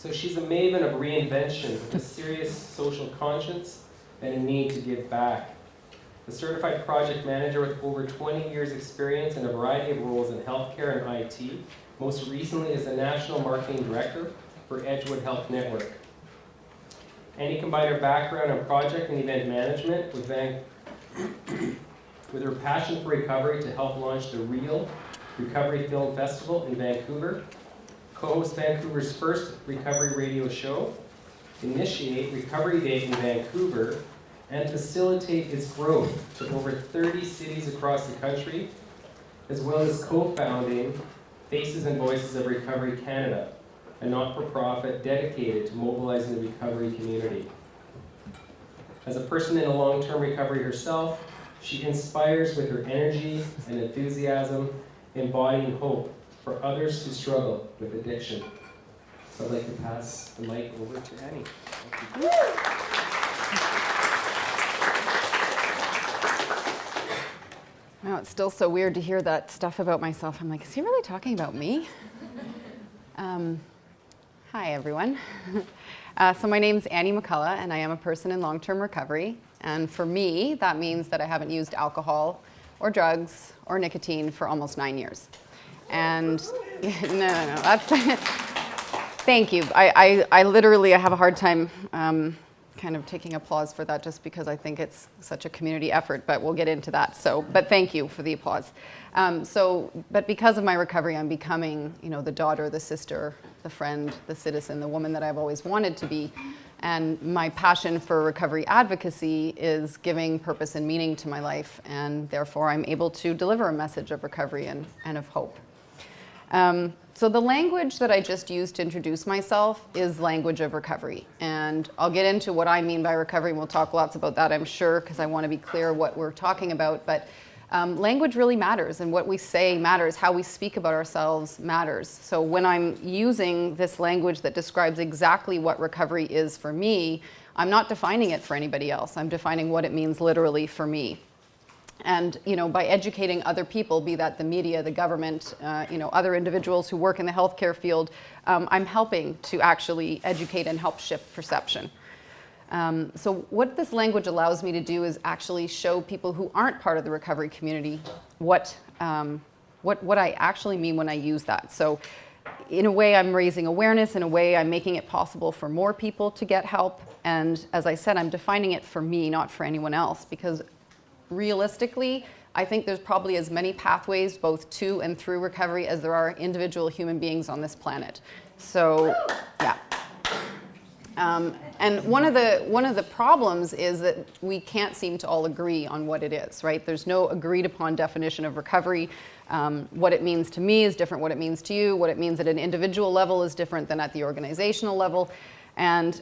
So she's a maven of reinvention with a serious social conscience and a need to give back. A certified project manager with over 20 years experience in a variety of roles in healthcare and IT, most recently as the National Marketing Director for Edgewood Health Network. Annie combined her background in project and event management with her passion for recovery to help launch the Real Recovery Film Festival in Vancouver, co-host Vancouver's first recovery radio show, initiate Recovery Day in Vancouver, and facilitate its growth to over 30 cities across the country, as well as co-founding Faces and Voices of Recovery Canada, a not-for-profit dedicated to mobilizing the recovery community. As a person in a long-term recovery herself, she inspires with her energy and enthusiasm, embodying hope for others who struggle with addiction. So I'd like to pass the mic over to Annie. Thank you. Wow, it's still so weird to hear that stuff about myself. I'm like, is he really talking about me? Hi, everyone. So my name's Annie McCollough, and I am a person in long-term recovery. And for me, that means that I haven't used alcohol or drugs or nicotine for almost 9 years. And no, that's, thank you. I literally have a hard time kind of taking applause for that just because I think it's such a community effort, but we'll get into that. So, but thank you for the applause. But because of my recovery, I'm becoming, the daughter, the sister, the friend, the citizen, the woman that I've always wanted to be. And my passion for recovery advocacy is giving purpose and meaning to my life, and therefore I'm able to deliver a message of recovery and of hope. So the language that I just used to introduce myself is language of recovery. And I'll get into what I mean by recovery, and we'll talk lots about that, I'm sure, because I want to be clear what we're talking about. But language really matters, and what we say matters. How we speak about ourselves matters. So when I'm using this language that describes exactly what recovery is for me, I'm not defining it for anybody else. I'm defining what it means literally for me. And by educating other people, be that the media, the government, other individuals who work in the healthcare field, I'm helping to actually educate and help shift perception. So what this language allows me to do is actually show people who aren't part of the recovery community what I actually mean when I use that. So in a way, I'm raising awareness. In a way, I'm making it possible for more people to get help. And as I said, I'm defining it for me, not for anyone else, because realistically, I think there's probably as many pathways both to and through recovery as there are individual human beings on this planet. So, yeah. And one of the problems is that we can't seem to all agree on what it is, right? There's no agreed upon definition of recovery. What it means to me is different what it means to you. What it means at an individual level is different than at the organizational level. And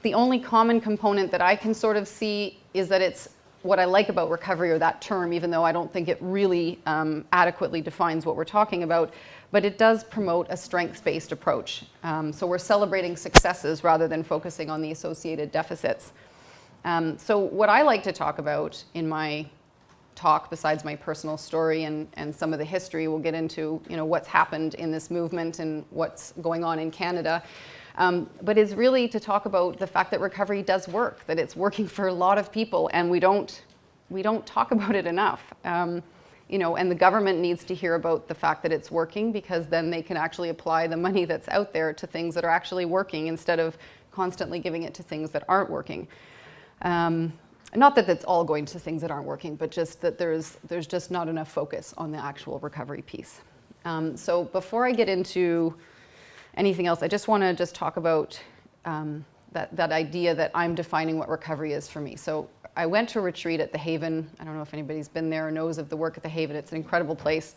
the only common component that I can sort of see is that it's what I like about recovery, or that term, even though I don't think it really adequately defines what we're talking about, but it does promote a strengths-based approach. So we're celebrating successes rather than focusing on the associated deficits. So what I like to talk about in my talk, besides my personal story and some of the history, we'll get into what's happened in this movement and what's going on in Canada. But is really to talk about the fact that recovery does work, that it's working for a lot of people, and we don't talk about it enough. And the government needs to hear about the fact that it's working, because then they can actually apply the money that's out there to things that are actually working instead of constantly giving it to things that aren't working. Not that that's all going to things that aren't working, but just that there's just not enough focus on the actual recovery piece. So before I get into anything else, I just want to talk about that idea that I'm defining what recovery is for me. So I went to a retreat at the Haven. I don't know if anybody's been there or knows of the work at the Haven. It's an incredible place.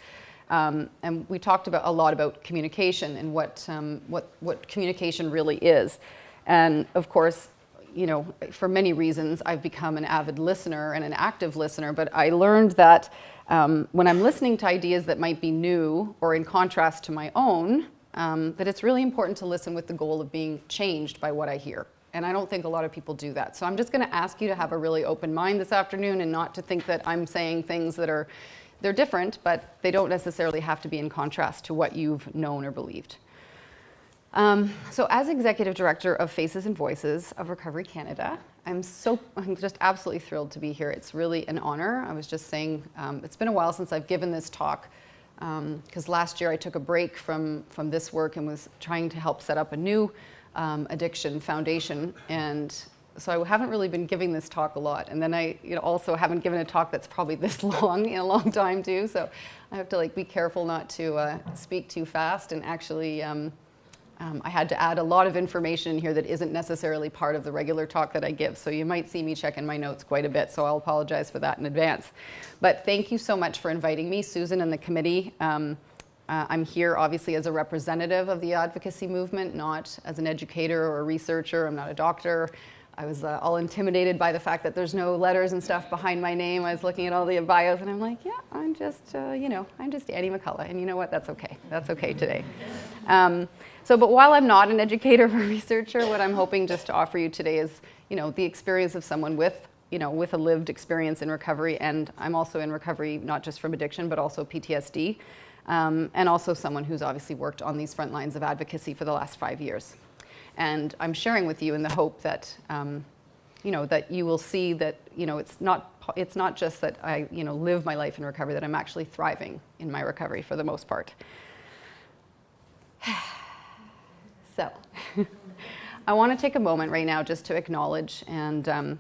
And we talked a lot about communication and what communication really is. And of course, for many reasons, I've become an avid listener and an active listener, but I learned that when I'm listening to ideas that might be new or in contrast to my own, that it's really important to listen with the goal of being changed by what I hear. And I don't think a lot of people do that. So I'm just going to ask you to have a really open mind this afternoon, and not to think that I'm saying things that they're different, but they don't necessarily have to be in contrast to what you've known or believed. So as Executive Director of Faces and Voices of Recovery Canada, I'm just absolutely thrilled to be here. It's really an honor. I was just saying, it's been a while since I've given this talk, because last year I took a break from this work and was trying to help set up a new addiction foundation. And so I haven't really been giving this talk a lot. And then I also haven't given a talk that's probably this long in a long time too. So I have to be careful not to speak too fast. And actually, I had to add a lot of information in here that isn't necessarily part of the regular talk that I give. So you might see me checking my notes quite a bit. So I'll apologize for that in advance. But thank you so much for inviting me, Susan, and the committee. I'm here obviously as a representative of the advocacy movement, not as an educator or a researcher. I'm not a doctor. I was all intimidated by the fact that there's no letters and stuff behind my name. I was looking at all the bios and I'm like, yeah, I'm just Annie McCollough. And you know what, that's okay. That's okay today. But while I'm not an educator or researcher, what I'm hoping just to offer you today is, the experience of someone with a lived experience in recovery. And I'm also in recovery, not just from addiction, but also PTSD. And also someone who's obviously worked on these front lines of advocacy for the last 5 years. And I'm sharing with you in the hope that, that you will see that, it's not just that I, live my life in recovery, that I'm actually thriving in my recovery for the most part. So, I want to take a moment right now just to acknowledge and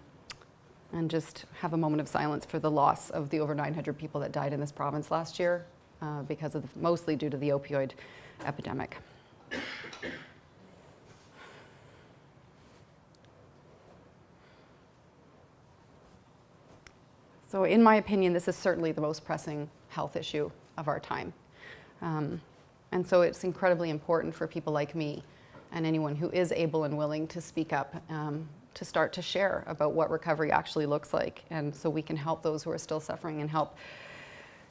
just have a moment of silence for the loss of the over 900 people that died in this province last year, because of mostly due to the opioid epidemic. So in my opinion, this is certainly the most pressing health issue of our time. And so it's incredibly important for people like me and anyone who is able and willing to speak up, to start to share about what recovery actually looks like. And so we can help those who are still suffering and help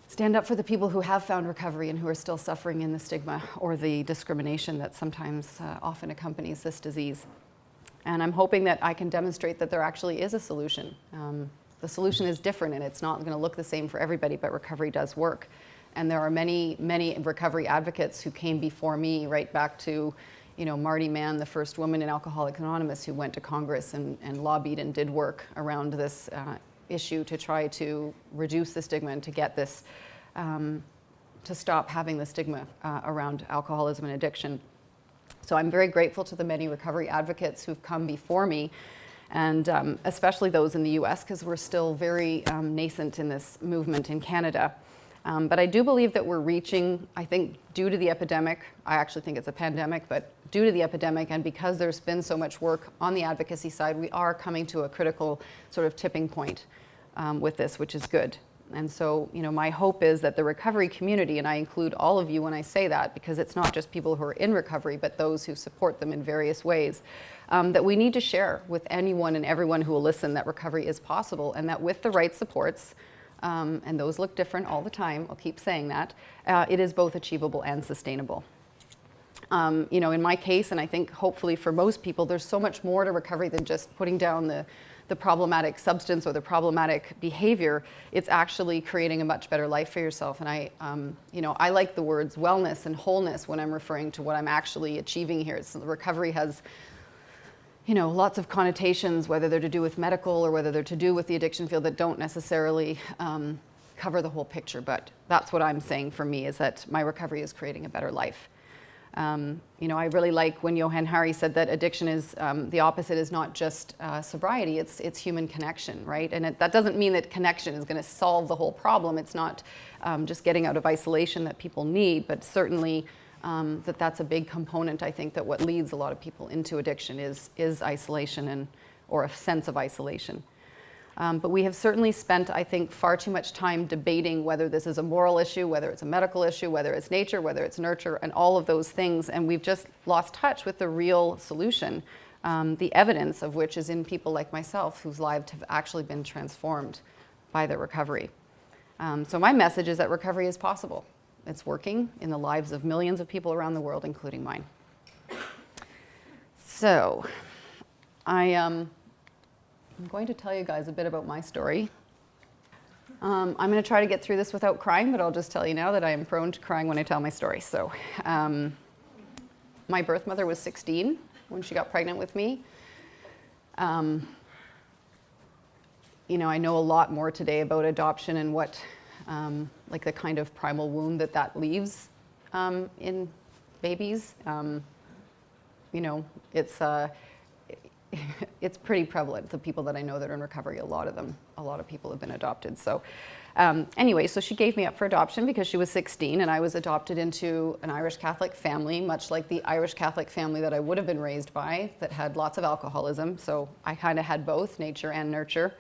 stand up for the people who have found recovery and who are still suffering in the stigma or the discrimination that sometimes often accompanies this disease. And I'm hoping that I can demonstrate that there actually is a solution. The solution is different and it's not going to look the same for everybody, but recovery does work. And there are many, many recovery advocates who came before me, right back to, Marty Mann, the first woman in Alcoholics Anonymous, who went to Congress and lobbied and did work around this issue to try to reduce the stigma and to get this, to stop having the stigma around alcoholism and addiction. So I'm very grateful to the many recovery advocates who've come before me, and especially those in the US, because we're still very nascent in this movement in Canada. But I do believe that we're reaching, I think, due to the epidemic, I actually think it's a pandemic, but due to the epidemic and because there's been so much work on the advocacy side, we are coming to a critical sort of tipping point with this, which is good. And so, my hope is that the recovery community, and I include all of you when I say that, because it's not just people who are in recovery, but those who support them in various ways, that we need to share with anyone and everyone who will listen that recovery is possible, and that with the right supports, and those look different all the time, I'll keep saying that, it is both achievable and sustainable. In my case, and I think hopefully for most people, there's so much more to recovery than just putting down the problematic substance or the problematic behavior. It's actually creating a much better life for yourself. And I like the words wellness and wholeness when I'm referring to what I'm actually achieving here. So the recovery has, lots of connotations, whether they're to do with medical or whether they're to do with the addiction field, that don't necessarily cover the whole picture. But that's what I'm saying for me, is that my recovery is creating a better life. I really like when Johann Hari said that addiction is, the opposite is not just sobriety, it's human connection, right? And that doesn't mean that connection is going to solve the whole problem. It's not just getting out of isolation that people need, but certainly that's a big component, I think, that what leads a lot of people into addiction is isolation or a sense of isolation. But we have certainly spent, I think, far too much time debating whether this is a moral issue, whether it's a medical issue, whether it's nature, whether it's nurture, and all of those things. And we've just lost touch with the real solution, the evidence of which is in people like myself, whose lives have actually been transformed by their recovery. So my message is that recovery is possible. It's working in the lives of millions of people around the world, including mine. So I'm going to tell you guys a bit about my story. I'm going to try to get through this without crying, but I'll just tell you now that I am prone to crying when I tell my story. So My birth mother was 16 when she got pregnant with me. You know, I know a lot more today about adoption and what, like the kind of primal wound that leaves in babies. You know, it's pretty prevalent. The people that I know that are in recovery, a lot of people have been adopted. So anyway, so she gave me up for adoption because she was 16, and I was adopted into an Irish Catholic family, much like the Irish Catholic family that I would have been raised by, that had lots of alcoholism. So I kind of had both nature and nurture.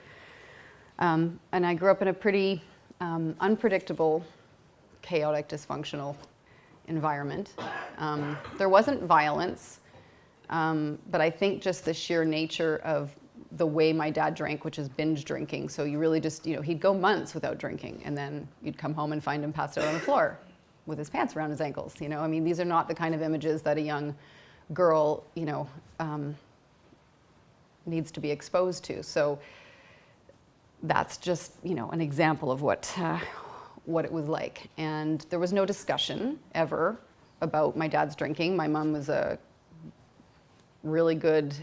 And I grew up in a pretty unpredictable, chaotic, dysfunctional environment. There wasn't violence, but I think just the sheer nature of the way my dad drank, which is binge drinking. So you really just, you know, he'd go months without drinking, and then you'd come home and find him passed out on the floor with his pants around his ankles. You know, I mean, these are not the kind of images that a young girl, you know, needs to be exposed to. So that's just, you know, an example of what it was like. And there was no discussion ever about my dad's drinking. My mom was a really good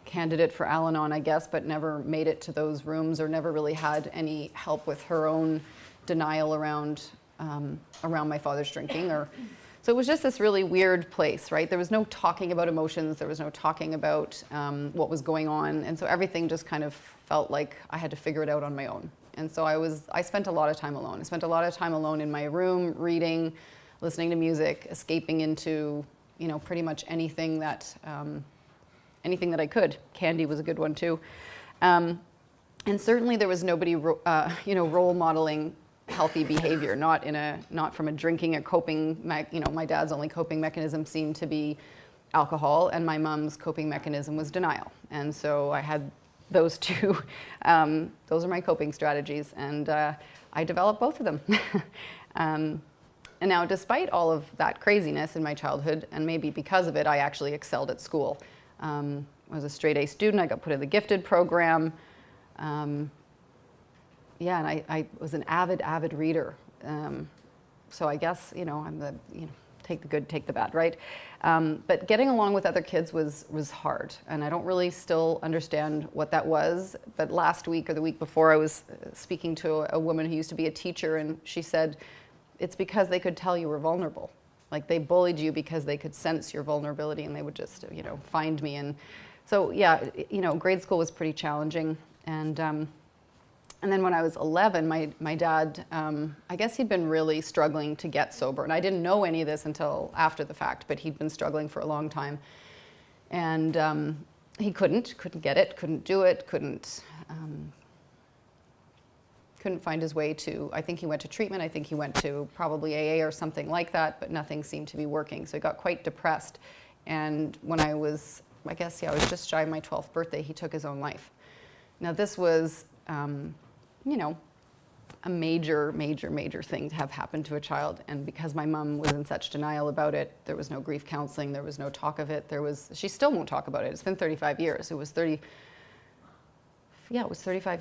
candidate for Al-Anon, I guess, but never made it to those rooms or never really had any help with her own denial around my father's drinking. So it was just this really weird place, right? There was no talking about emotions. There was no talking about what was going on. And so everything just kind of felt like I had to figure it out on my own. And so I spent a lot of time alone. I spent a lot of time alone in my room, reading, listening to music, escaping into, you know, pretty much anything that I could. Candy was a good one too. And certainly there was nobody, you know, role modeling healthy behavior, not from a drinking or coping, you know, my dad's only coping mechanism seemed to be alcohol, and my mom's coping mechanism was denial. And so I had those two, those are my coping strategies, and I developed both of them. And now, despite all of that craziness in my childhood, and maybe because of it, I actually excelled at school. I was a straight A student. I got put in the gifted program. Yeah, and I was an avid reader. So I guess, you know, I'm take the good, take the bad, right? But getting along with other kids was hard, and I don't really still understand what that was. But last week or the week before, I was speaking to a woman who used to be a teacher, and she said, it's because they could tell you were vulnerable. Like, they bullied you because they could sense your vulnerability, and they would just, you know, find me. And so, yeah, you know, grade school was pretty challenging. And then when I was 11, my dad, I guess he'd been really struggling to get sober. And I didn't know any of this until after the fact, but he'd been struggling for a long time. And he couldn't get it, couldn't do it, couldn't find his way to, I think he went to treatment, I think he went to probably AA or something like that, but nothing seemed to be working. So he got quite depressed. And when I was, I guess, yeah, I was just shy of my 12th birthday, he took his own life. Now this was, you know, a major thing to have happened to a child. And because my mom was in such denial about it, there was no grief counseling, there was no talk of it. She still won't talk about it. It's been 35 years. It was 35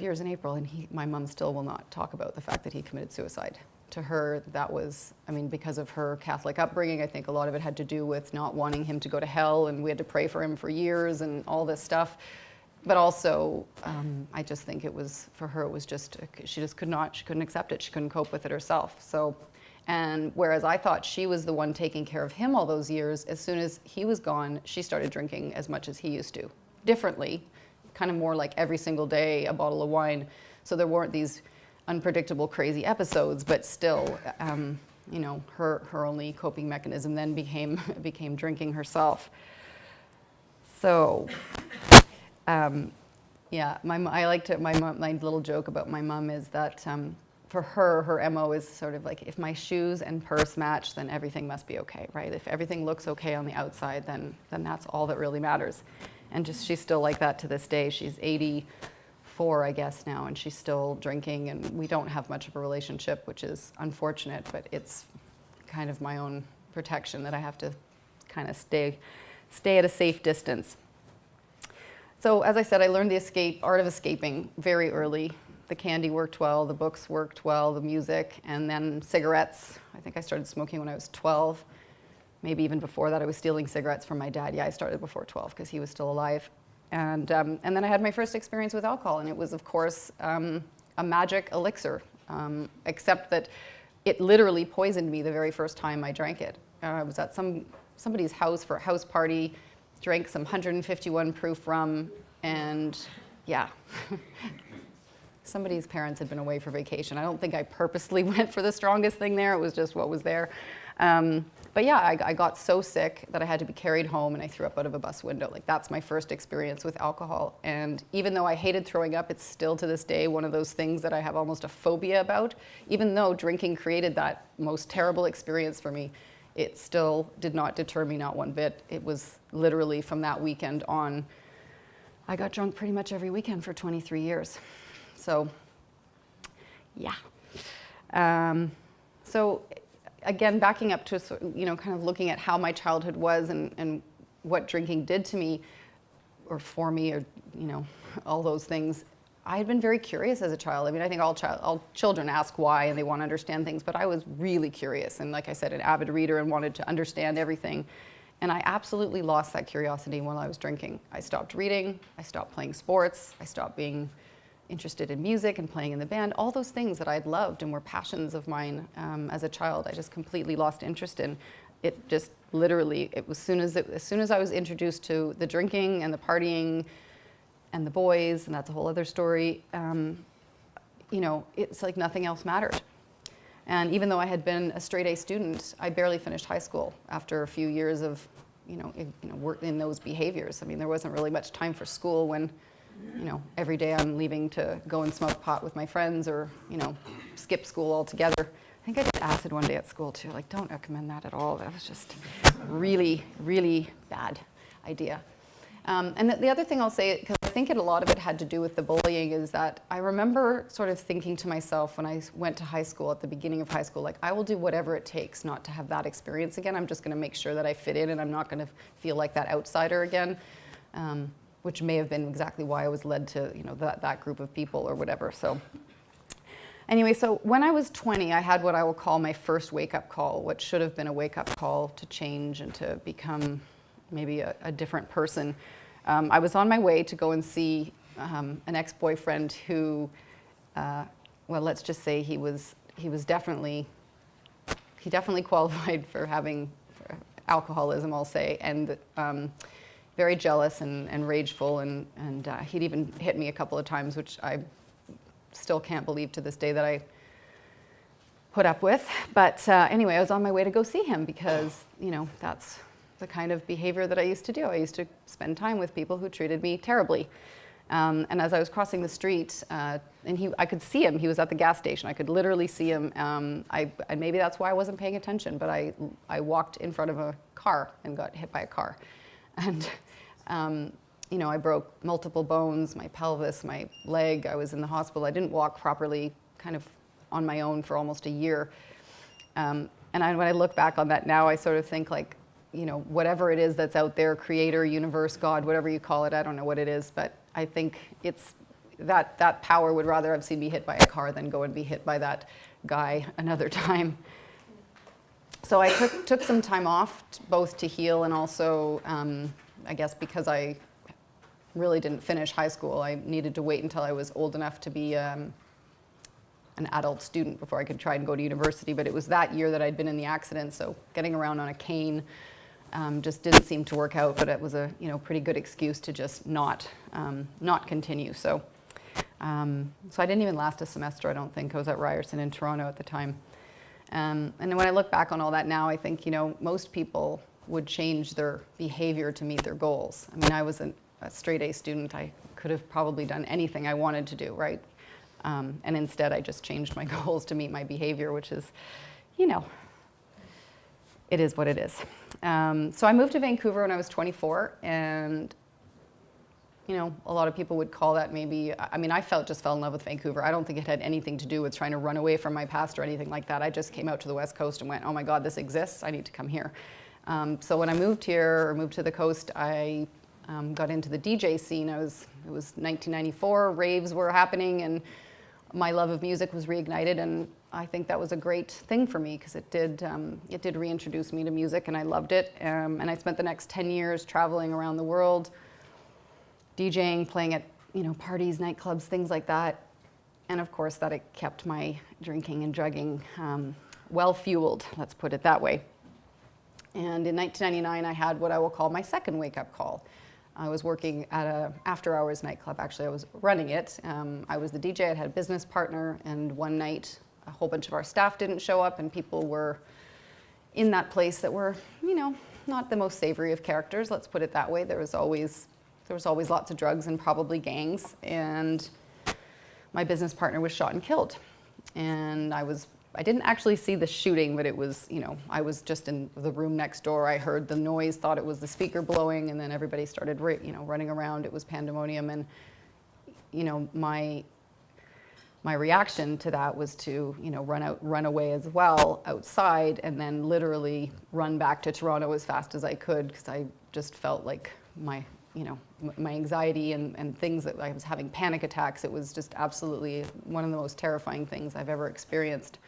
years in April, and my mom still will not talk about the fact that he committed suicide. To her, that was, I mean, because of her Catholic upbringing, I think a lot of it had to do with not wanting him to go to hell, and we had to pray for him for years and all this stuff. But also, I just think it was, for her, it was just, she couldn't accept it. She couldn't cope with it herself. So, and whereas I thought she was the one taking care of him all those years, as soon as he was gone, she started drinking as much as he used to. Differently, kind of more like every single day, a bottle of wine. So there weren't these unpredictable, crazy episodes, but still, you know, her only coping mechanism then became drinking herself. So, yeah, my little joke about my mom is that for her MO is sort of like, if my shoes and purse match, then everything must be okay, right? If everything looks okay on the outside, then that's all that really matters. And she's still like that to this day. She's 84, I guess, now, and she's still drinking, and we don't have much of a relationship, which is unfortunate, but it's kind of my own protection that I have to kind of stay at a safe distance. So as I said, I learned the art of escaping very early. The candy worked well, the books worked well, the music, and then cigarettes. I think I started smoking when I was 12. maybe even before that, I was stealing cigarettes from my dad. Yeah, I started before 12 because he was still alive. And then I had my first experience with alcohol, and it was, of course, a magic elixir, except that it literally poisoned me the very first time I drank it. I was at somebody's house for a house party, drank some 151 proof rum, and yeah. Somebody's parents had been away for vacation. I don't think I purposely went for the strongest thing there. It was just what was there. But yeah, I got so sick that I had to be carried home, and I threw up out of a bus window. Like, that's my first experience with alcohol. And even though I hated throwing up, it's still to this day one of those things that I have almost a phobia about. Even though drinking created that most terrible experience for me, it still did not deter me, not one bit. It was literally from that weekend on, I got drunk pretty much every weekend for 23 years. So, yeah. So again, backing up to, kind of looking at how my childhood was and what drinking did to me, or for me, or, all those things. I had been very curious as a child. I mean, I think all children ask why, and they want to understand things, but I was really curious, and like I said, an avid reader, and wanted to understand everything. And I absolutely lost that curiosity while I was drinking. I stopped reading, I stopped playing sports, I stopped being interested in music and playing in the band, all those things that I'd loved and were passions of mine as a child. I just completely lost interest in it. Just literally, it was as soon as I was introduced to the drinking and the partying and the boys, and that's a whole other story, it's like nothing else mattered. And even though I had been a straight A student, I barely finished high school after a few years of, work in those behaviors. I mean, there wasn't really much time for school when, every day I'm leaving to go and smoke pot with my friends, or, skip school altogether. I think I did acid one day at school too. Like, don't recommend that at all. That was just really, really bad idea. And the other thing I'll say, because I think a lot of it had to do with the bullying, is that I remember sort of thinking to myself when I went to high school, at the beginning of high school, like, I will do whatever it takes not to have that experience again. I'm just going to make sure that I fit in, and I'm not going to feel like that outsider again. Which may have been exactly why I was led to, that group of people or whatever. So anyway, so when I was 20, I had what I will call my first wake-up call, what should have been a wake-up call to change and to become maybe a different person. I was on my way to go and see an ex-boyfriend who, let's just say he definitely qualified for having alcoholism, I'll say, and very jealous and rageful, and he'd even hit me a couple of times, which I still can't believe to this day that I put up with. But anyway, I was on my way to go see him because, that's the kind of behavior that I used to do. I used to spend time with people who treated me terribly. And as I was crossing the street, and I could see him, he was at the gas station. I could literally see him. Maybe that's why I wasn't paying attention, but I walked in front of a car and got hit by a car. And I broke multiple bones, my pelvis, my leg. I was in the hospital. I didn't walk properly, kind of on my own for almost a year. And when I look back on that now, I sort of think like, whatever it is that's out there, creator, universe, God, whatever you call it, I don't know what it is, but I think it's that power would rather have seen me hit by a car than go and be hit by that guy another time. So I took some time off, both to heal and also, I guess because I really didn't finish high school, I needed to wait until I was old enough to be an adult student before I could try and go to university. But it was that year that I'd been in the accident, so getting around on a cane just didn't seem to work out. But it was a pretty good excuse to just not continue. So I didn't even last a semester. I don't think. I was at Ryerson in Toronto at the time. And when I look back on all that now, I think, most people would change their behavior to meet their goals. I mean, I was a straight A student. I could have probably done anything I wanted to do, right? And instead, I just changed my goals to meet my behavior, which is, it is what it is. So I moved to Vancouver when I was 24, and a lot of people would call that maybe, I just fell in love with Vancouver. I don't think it had anything to do with trying to run away from my past or anything like that. I just came out to the West Coast and went, oh my God, this exists. I need to come here. So when I moved to the coast, I got into the DJ scene. It was 1994, raves were happening, and my love of music was reignited, and I think that was a great thing for me because it did reintroduce me to music, and I loved it. And I spent the next 10 years traveling around the world, DJing, playing at parties, nightclubs, things like that. And of course, that it kept my drinking and drugging well fueled, let's put it that way. And in 1999, I had what I will call my second wake-up call. I was working at a after-hours nightclub. Actually, I was running it. I was the DJ. I had a business partner, and one night, a whole bunch of our staff didn't show up, and people were in that place that were, not the most savory of characters. Let's put it that way. There was always lots of drugs and probably gangs, and my business partner was shot and killed. And I didn't actually see the shooting, but it was, I was just in the room next door. I heard the noise, thought it was the speaker blowing, and then everybody started, running around. It was pandemonium, and, my reaction to that was to, run away as well outside, and then literally run back to Toronto as fast as I could, because I just felt like my anxiety and things that I was having panic attacks. It was just absolutely one of the most terrifying things I've ever experienced.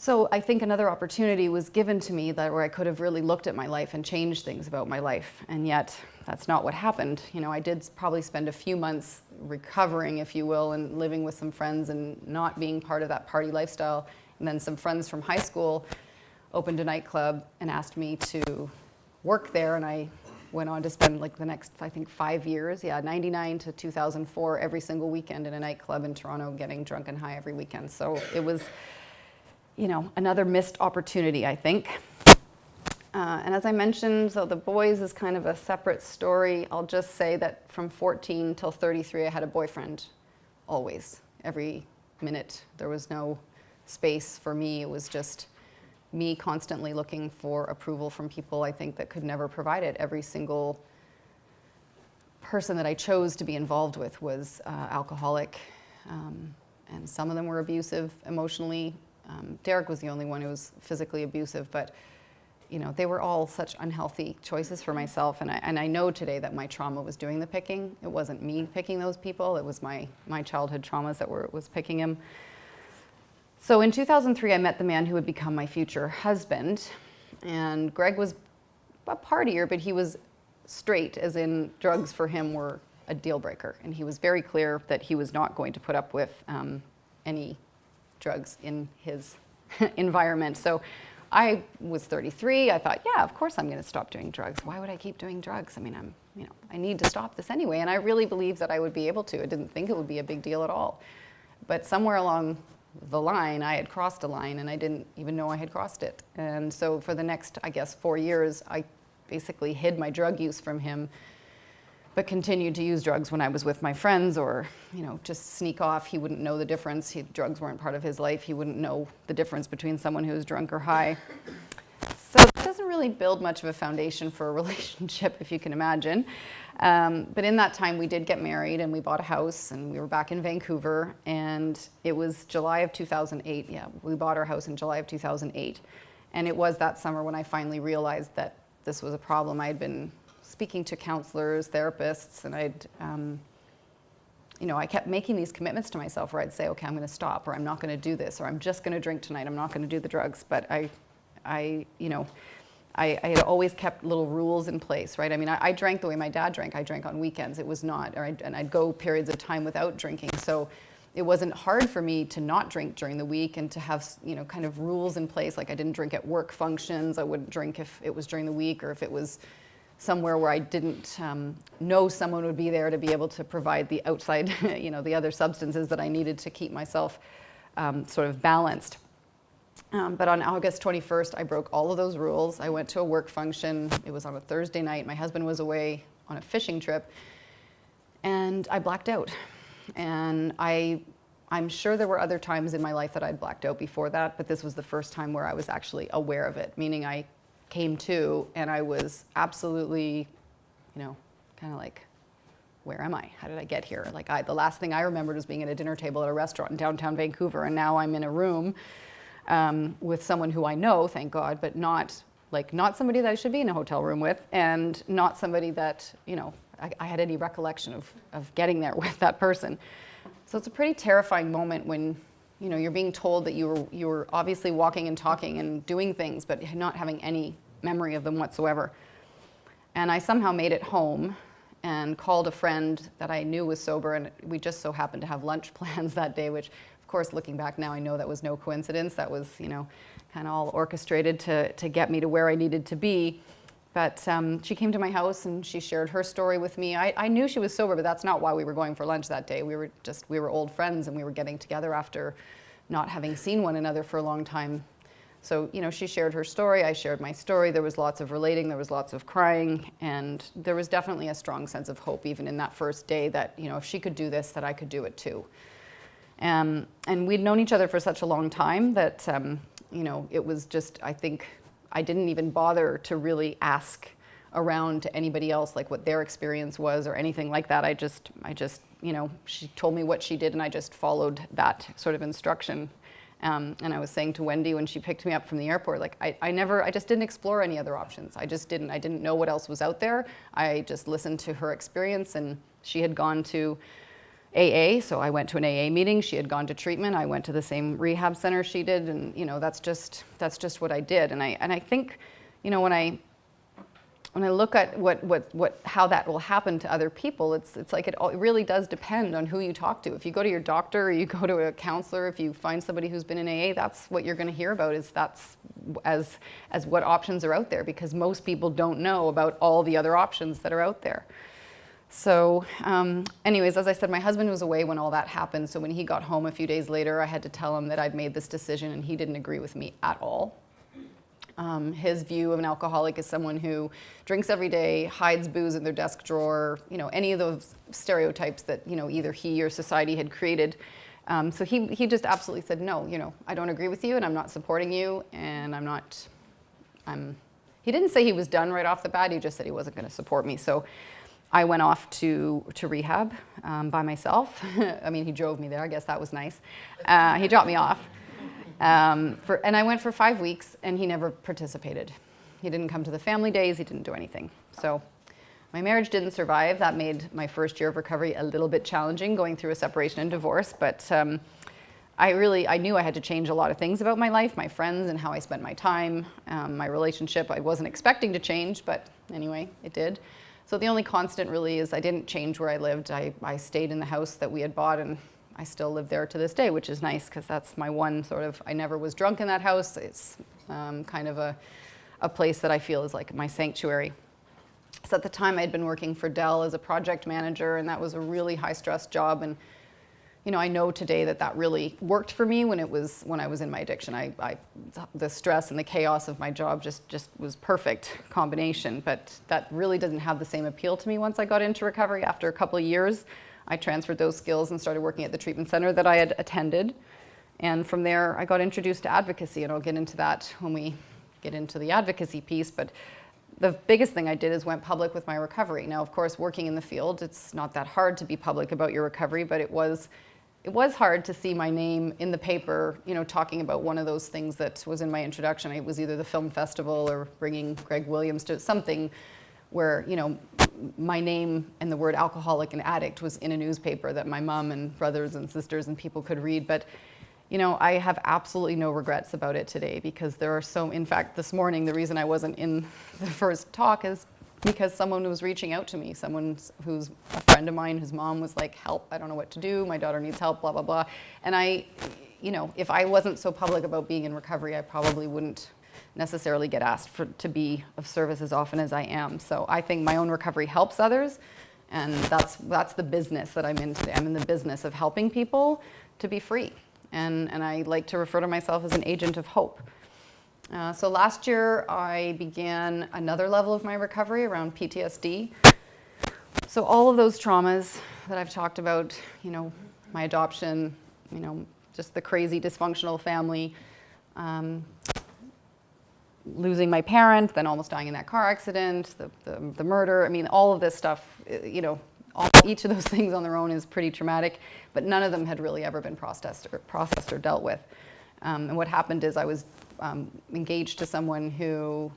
So I think another opportunity was given to me where I could have really looked at my life and changed things about my life, and yet that's not what happened. I did probably spend a few months recovering, if you will, and living with some friends and not being part of that party lifestyle. And then some friends from high school opened a nightclub and asked me to work there, and I went on to spend the next, I think, 5 years, 99 to 2004, every single weekend in a nightclub in Toronto, getting drunk and high every weekend. So it was, another missed opportunity, I think. And as I mentioned, so the boys is kind of a separate story. I'll just say that from 14 till 33, I had a boyfriend, always, every minute. There was no space for me. It was just me constantly looking for approval from people, I think, that could never provide it. Every single person that I chose to be involved with was alcoholic, and some of them were abusive emotionally. Derek was the only one who was physically abusive, but they were all such unhealthy choices for myself. And I know today that my trauma was doing the picking. It wasn't me picking those people. It was my childhood traumas that was picking him. So in 2003, I met the man who would become my future husband. And Greg was a partier, but he was straight, as in drugs for him were a deal breaker. And he was very clear that he was not going to put up with any drugs in his environment. So I was 33. I thought, yeah, of course I'm going to stop doing drugs. Why would I keep doing drugs? I mean, I need to stop this anyway. And I really believed that I would be able to. I didn't think it would be a big deal at all. But somewhere along the line, I had crossed a line, and I didn't even know I had crossed it. And so for the next, 4 years, I basically hid my drug use from him, but continued to use drugs when I was with my friends, or just sneak off. He wouldn't know the difference. Drugs weren't part of his life. He wouldn't know the difference between someone who was drunk or high. So it doesn't really build much of a foundation for a relationship, if you can imagine. But in that time, we did get married, and we bought a house, and we were back in Vancouver, and it was July of 2008. Yeah, we bought our house in July of 2008. And it was that summer when I finally realized that this was a problem. I had been speaking to counselors, therapists, and I kept making these commitments to myself where I'd say, okay, I'm going to stop, or I'm not going to do this, or I'm just going to drink tonight. I'm not going to do the drugs. But I had always kept little rules in place, right? I mean, I drank the way my dad drank. I drank on weekends. It was not, and I'd go periods of time without drinking. So it wasn't hard for me to not drink during the week and to have, kind of rules in place. Like I didn't drink at work functions. I wouldn't drink if it was during the week, or if it was somewhere where I didn't know someone would be there to be able to provide the outside, the other substances that I needed to keep myself sort of balanced. But on August 21st, I broke all of those rules. I went to a work function. It was on a Thursday night. My husband was away on a fishing trip, and I blacked out. And I'm sure there were other times in my life that I'd blacked out before that, but this was the first time where I was actually aware of it, meaning I came to, and I was absolutely, kind of like, where am I? How did I get here? The last thing I remembered was being at a dinner table at a restaurant in downtown Vancouver, and now I'm in a room with someone who I know, thank God, but not somebody that I should be in a hotel room with, and not somebody that, I had any recollection of getting there with that person. So it's a pretty terrifying moment when, you're being told that you were obviously walking and talking and doing things, but not having any memory of them whatsoever. And I somehow made it home and called a friend that I knew was sober, and we just so happened to have lunch plans that day, which, of course, looking back now, I know that was no coincidence. That was, kind of all orchestrated to get me to where I needed to be. But she came to my house and she shared her story with me. I knew she was sober, but that's not why we were going for lunch that day. We were old friends and we were getting together after not having seen one another for a long time. So, she shared her story, I shared my story. There was lots of relating, there was lots of crying, and there was definitely a strong sense of hope even in that first day that, if she could do this, that I could do it too. And we'd known each other for such a long time that, it was just, I think, I didn't even bother to really ask around to anybody else like what their experience was or anything like that. I just, she told me what she did and I just followed that sort of instruction. And I was saying to Wendy when she picked me up from the airport, like I just didn't explore any other options. I didn't know what else was out there. I just listened to her experience, and she had gone to AA, so I went to an AA meeting. She had gone to treatment. I went to the same rehab center she did, and that's just what I did. And I think, when I look at how that will happen to other people, it's like it really does depend on who you talk to. If you go to your doctor or you go to a counselor, if you find somebody who's been in AA, that's what you're going to hear about. That's what options are out there, because most people don't know about all the other options that are out there. So anyways, as I said, my husband was away when all that happened. So when he got home a few days later, I had to tell him that I'd made this decision, and he didn't agree with me at all. His view of an alcoholic is someone who drinks every day, hides booze in their desk drawer, any of those stereotypes that, either he or society had created. So he just absolutely said, no, I don't agree with you, and I'm not supporting you, and he didn't say he was done right off the bat. He just said he wasn't going to support me. So I went off to rehab by myself. I mean, he drove me there. I guess that was nice. He dropped me off. And I went for 5 weeks, and he never participated. He didn't come to the family days. He didn't do anything. So my marriage didn't survive. That made my first year of recovery a little bit challenging, going through a separation and divorce. But I knew I had to change a lot of things about my life, my friends, and how I spent my time, my relationship. I wasn't expecting to change, but anyway, it did. So the only constant really is I didn't change where I lived. I stayed in the house that we had bought, and I still live there to this day, which is nice because that's my one sort of, I never was drunk in that house. It's kind of a place that I feel is like my sanctuary. So at the time I had been working for Dell as a project manager, and that was a really high stress job. And I know today that really worked for me when I was in my addiction. The stress and the chaos of my job just was perfect combination, but that really doesn't have the same appeal to me once I got into recovery. After a couple of years, I transferred those skills and started working at the treatment center that I had attended. And from there, I got introduced to advocacy, and I'll get into that when we get into the advocacy piece. But the biggest thing I did is went public with my recovery. Now, of course, working in the field, it's not that hard to be public about your recovery, but it was hard to see my name in the paper, talking about one of those things that was in my introduction. It was either the film festival or bringing Greg Williams to something where, my name and the word alcoholic and addict was in a newspaper that my mom and brothers and sisters and people could read. But, I have absolutely no regrets about it today, because there are in fact, this morning, the reason I wasn't in the first talk is because someone was reaching out to me, someone who's a friend of mine whose mom was like, help, I don't know what to do, my daughter needs help, blah, blah, blah. And if I wasn't so public about being in recovery, I probably wouldn't necessarily get asked to be of service as often as I am. So I think my own recovery helps others, and that's the business that I'm in today. I'm in the business of helping people to be free, and I like to refer to myself as an agent of hope. So last year I began another level of my recovery around PTSD. So all of those traumas that I've talked about, my adoption, just the crazy dysfunctional family, losing my parent, then almost dying in that car accident, the murder. I mean, all of this stuff, each of those things on their own is pretty traumatic, but none of them had really ever been processed or dealt with. And what happened is I was engaged to someone who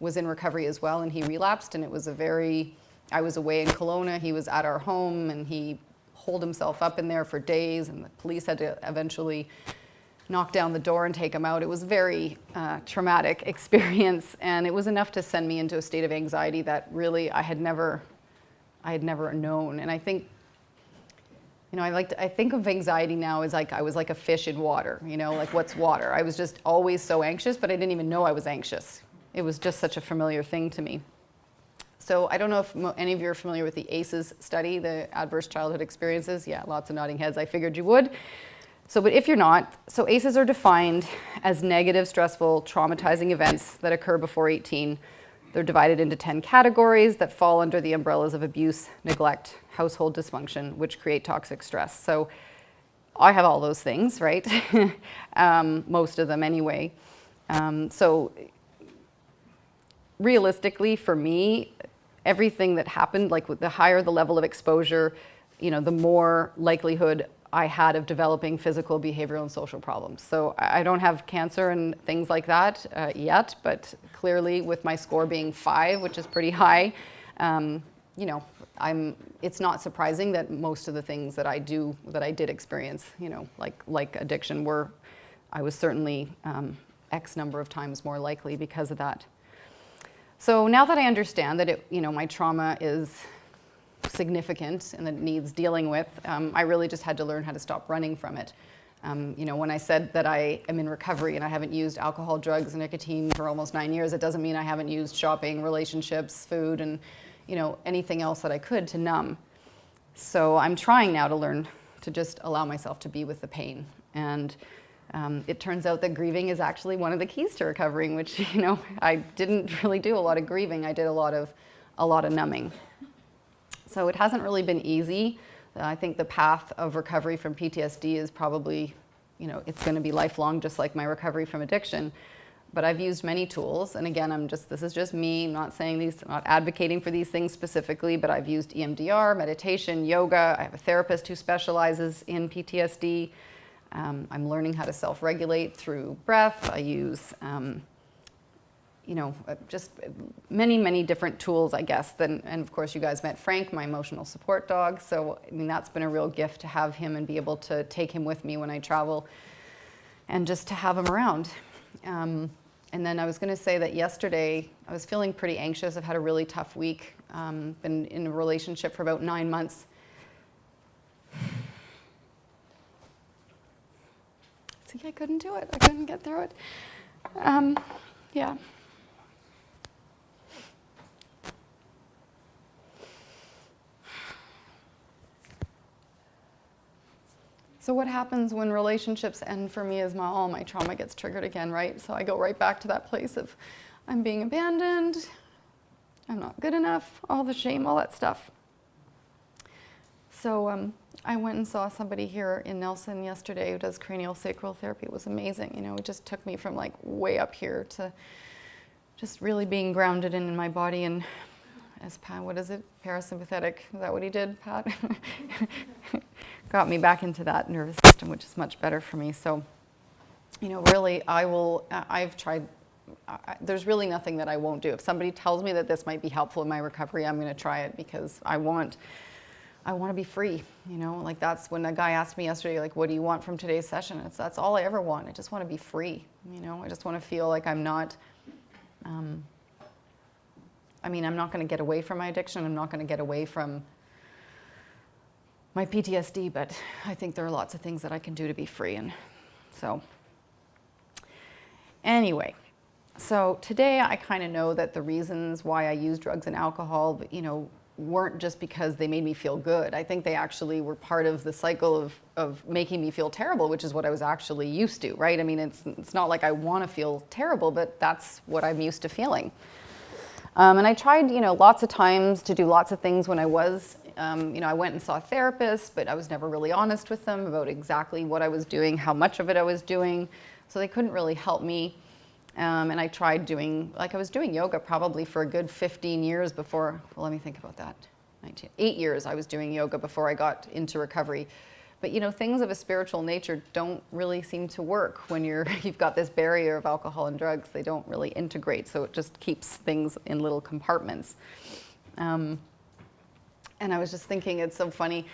was in recovery as well, and he relapsed, and it was I was away in Kelowna, he was at our home, and he hold himself up in there for days, and the police had to eventually knock down the door and take him out. It was a very traumatic experience, and it was enough to send me into a state of anxiety that really I had never known. And I think, I think of anxiety now as like I was like a fish in water, like what's water? I was just always so anxious, but I didn't even know I was anxious. It was just such a familiar thing to me. So I don't know if any of you are familiar with the ACEs study, the Adverse Childhood Experiences. Yeah, lots of nodding heads. I figured you would. So, but if you're not, so ACEs are defined as negative, stressful, traumatizing events that occur before 18. They're divided into 10 categories that fall under the umbrellas of abuse, neglect, household dysfunction, which create toxic stress. So I have all those things, right? Most of them anyway. So realistically, for me, everything that happened, like with the higher the level of exposure, the more likelihood I had of developing physical, behavioral, and social problems. So I don't have cancer and things like that yet, but clearly with my score being 5, which is pretty high, it's not surprising that most of the things that I did experience, like addiction, I was certainly X number of times more likely because of that. So now that I understand that my trauma is significant and that it needs dealing with, I really just had to learn how to stop running from it. When I said that I am in recovery and I haven't used alcohol, drugs, and nicotine for almost 9 years, it doesn't mean I haven't used shopping, relationships, food, and anything else that I could to numb. So I'm trying now to learn to just allow myself to be with the pain. And it turns out that grieving is actually one of the keys to recovering, which I didn't really do a lot of grieving. I did a lot of numbing. So it hasn't really been easy. I think the path of recovery from PTSD is probably, it's going to be lifelong, just like my recovery from addiction. But I've used many tools, and again, this is just me. I'm not saying these, not advocating for these things specifically, but I've used EMDR, meditation, yoga. I have a therapist who specializes in PTSD. I'm learning how to self-regulate through breath. I use, just many, many different tools, I guess. And of course, you guys met Frank, my emotional support dog. So, that's been a real gift to have him and be able to take him with me when I travel and just to have him around. And then I was going to say that yesterday I was feeling pretty anxious. I've had a really tough week. Been in a relationship for about 9 months. See, I couldn't do it. I couldn't get through it. Yeah. So what happens when relationships end for me is all my trauma gets triggered again, right? So I go right back to that place of I'm being abandoned, I'm not good enough, all the shame, all that stuff. So I went and saw somebody here in Nelson yesterday who does cranial sacral therapy. It was amazing. It just took me from like way up here to just really being grounded in my body and as Pat, what is it? Parasympathetic. Is that what he did, Pat? Got me back into that nervous system, which is much better for me. So, really, I've tried, there's really nothing that I won't do. If somebody tells me that this might be helpful in my recovery, I'm going to try it because I want to be free, like that's when a guy asked me yesterday, like, what do you want from today's session? That's all I ever want. I just want to be free, I just want to feel like I'm not, I'm not going to get away from my addiction. I'm not going to get away from my PTSD, but I think there are lots of things that I can do to be free. And so anyway, so today I kind of know that the reasons why I use drugs and alcohol, weren't just because they made me feel good. I think they actually were part of the cycle of making me feel terrible, which is what I was actually used to, right? It's not like I want to feel terrible, but that's what I'm used to feeling. And I tried, lots of times to do lots of things when I was, I went and saw a therapist, but I was never really honest with them about exactly what I was doing, how much of it I was doing. So they couldn't really help me. And I tried I was doing yoga probably for a good 15 years before, well, let me think about that. 8 years I was doing yoga before I got into recovery. But things of a spiritual nature don't really seem to work when you've got this barrier of alcohol and drugs. They don't really integrate, so it just keeps things in little compartments. And I was just thinking, it's so funny.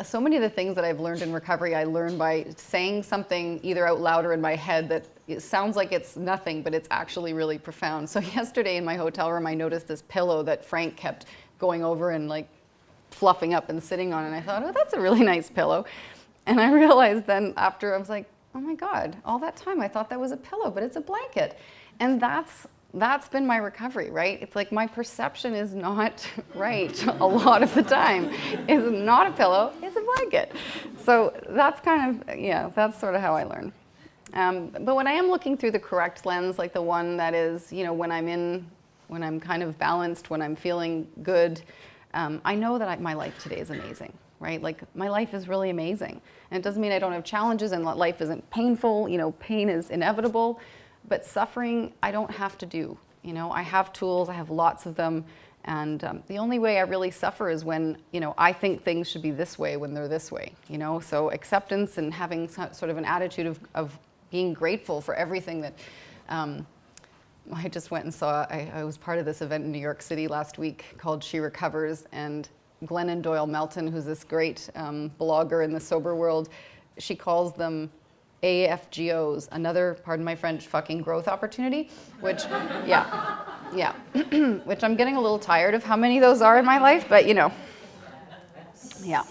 So many of the things that I've learned in recovery, I learned by saying something either out loud or in my head that it sounds like it's nothing, but it's actually really profound. So yesterday in my hotel room, I noticed this pillow that Frank kept going over and like fluffing up and sitting on. And I thought, oh, that's a really nice pillow. And I realized then after, I was like, oh my God, all that time I thought that was a pillow, but it's a blanket. And that's been my recovery, right? It's like my perception is not right a lot of the time. It's not a pillow, it's a blanket. So that's kind of, yeah, that's sort of how I learn. But when I am looking through the correct lens, like the one that is, you know, when I'm kind of balanced, when I'm feeling good, I know that my life today is amazing, right? Like my life is really amazing. And it doesn't mean I don't have challenges and that life isn't painful, you know, pain is inevitable. But suffering, I don't have to do. You know, I have tools, I have lots of them, and the only way I really suffer is when, you know, I think things should be this way when they're this way, you know? So acceptance and having sort of an attitude of being grateful for everything that, I just went and saw, I was part of this event in New York City last week called She Recovers, and Glennon Doyle Melton, who's this great blogger in the sober world, she calls them AFGOs, another, pardon my French, fucking growth opportunity, which, yeah, which I'm getting a little tired of how many of those are in my life, but you know, yeah.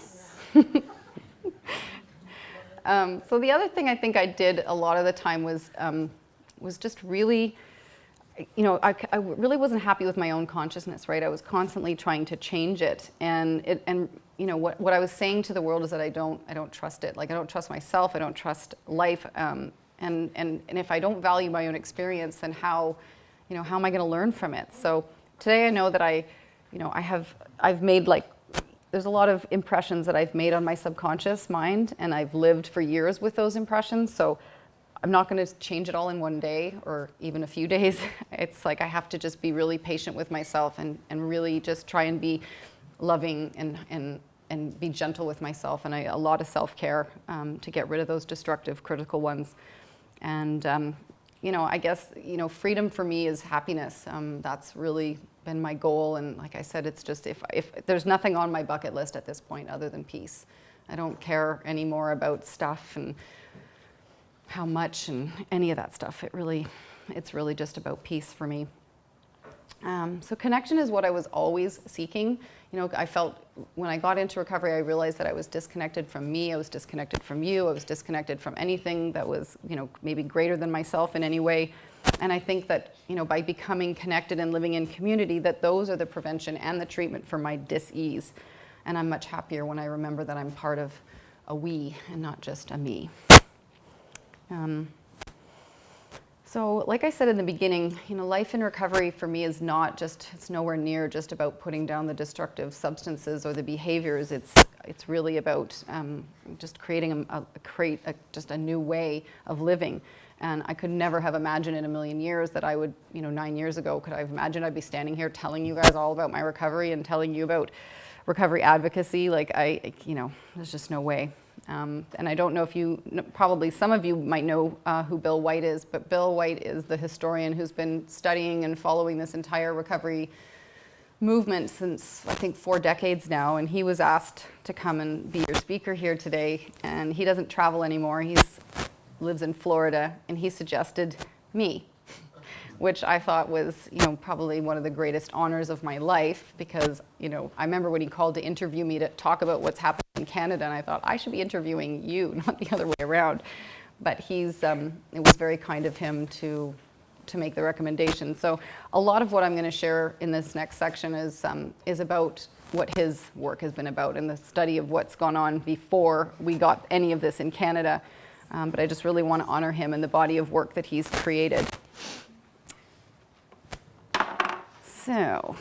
So the other thing I think I did a lot of the time was just really, you know, I really wasn't happy with my own consciousness, right? I was constantly trying to change it, and you know, what I was saying to the world is that I don't trust it. Like I don't trust myself, I don't trust life, and if I don't value my own experience, then how am I going to learn from it? So today I know that I've made there's a lot of impressions that I've made on my subconscious mind, and I've lived for years with those impressions. So I'm not going to change it all in one day or even a few days. It's like I have to just be really patient with myself and really just try and be loving and be gentle with myself, and a lot of self-care to get rid of those destructive, critical ones. And you know, I guess, you know, freedom for me is happiness. That's really been my goal, and like I said, it's just if there's nothing on my bucket list at this point other than peace. I don't care anymore about stuff and how much and any of that stuff. It's really just about peace for me. So connection is what I was always seeking. You know, I felt when I got into recovery, I realized that I was disconnected from me, I was disconnected from you, I was disconnected from anything that was, you know, maybe greater than myself in any way. And I think that, you know, by becoming connected and living in community, that those are the prevention and the treatment for my dis-ease. And I'm much happier when I remember that I'm part of a we and not just a me. So like I said in the beginning, you know, life in recovery for me is not just, it's nowhere near just about putting down the destructive substances or the behaviors. It's really about just creating just a new way of living. And I could never have imagined in a million years that I would, you know, 9 years ago, could I have imagined I'd be standing here telling you guys all about my recovery and telling you about recovery advocacy? Like you know, there's just no way. And I don't know if probably some of you might know who Bill White is, but Bill White is the historian who's been studying and following this entire recovery movement since, I think, 4 decades now. And he was asked to come and be your speaker here today. And he doesn't travel anymore. He lives in Florida. And he suggested me, which I thought was, you know, probably one of the greatest honors of my life, because, you know, I remember when he called to interview me to talk about what's happening in Canada, and I thought I should be interviewing you, not the other way around. But it was very kind of him to make the recommendation. So a lot of what I'm going to share in this next section is about what his work has been about and the study of what's gone on before we got any of this in Canada. But I just really want to honor him and the body of work that he's created. So,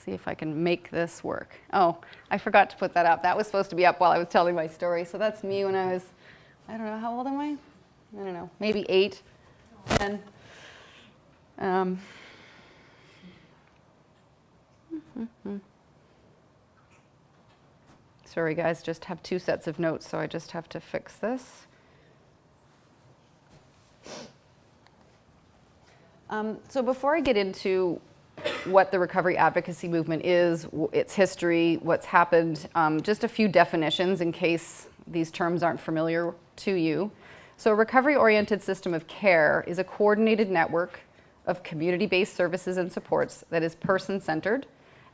see if I can make this work. Oh, I forgot to put that up. That was supposed to be up while I was telling my story. So that's me when I was, I don't know, how old am I? I don't know, maybe 8, 10. Sorry guys, just have 2 sets of notes, so I just have to fix this. So before I get into what the recovery advocacy movement is, its history, what's happened, just a few definitions in case these terms aren't familiar to you. So a recovery-oriented system of care is a coordinated network of community-based services and supports that is person-centered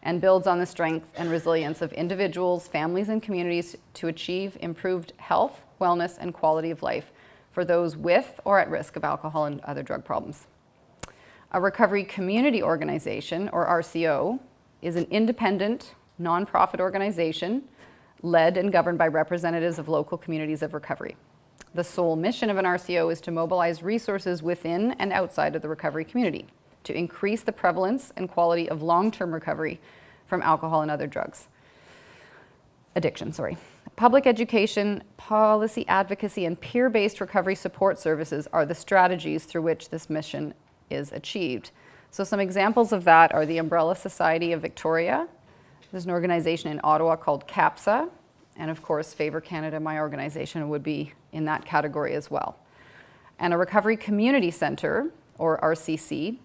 and builds on the strength and resilience of individuals, families, and communities to achieve improved health, wellness, and quality of life for those with or at risk of alcohol and other drug problems. A recovery community organization, or RCO, is an independent, nonprofit organization led and governed by representatives of local communities of recovery. The sole mission of an RCO is to mobilize resources within and outside of the recovery community to increase the prevalence and quality of long-term recovery from alcohol and other drugs. Addiction. Public education, policy advocacy, and peer-based recovery support services are the strategies through which this mission is achieved. So some examples of that are the Umbrella Society of Victoria. There's an organization in Ottawa called CAPSA, and of course, Favour Canada, my organization, would be in that category as well. And a Recovery Community Centre, or RCC,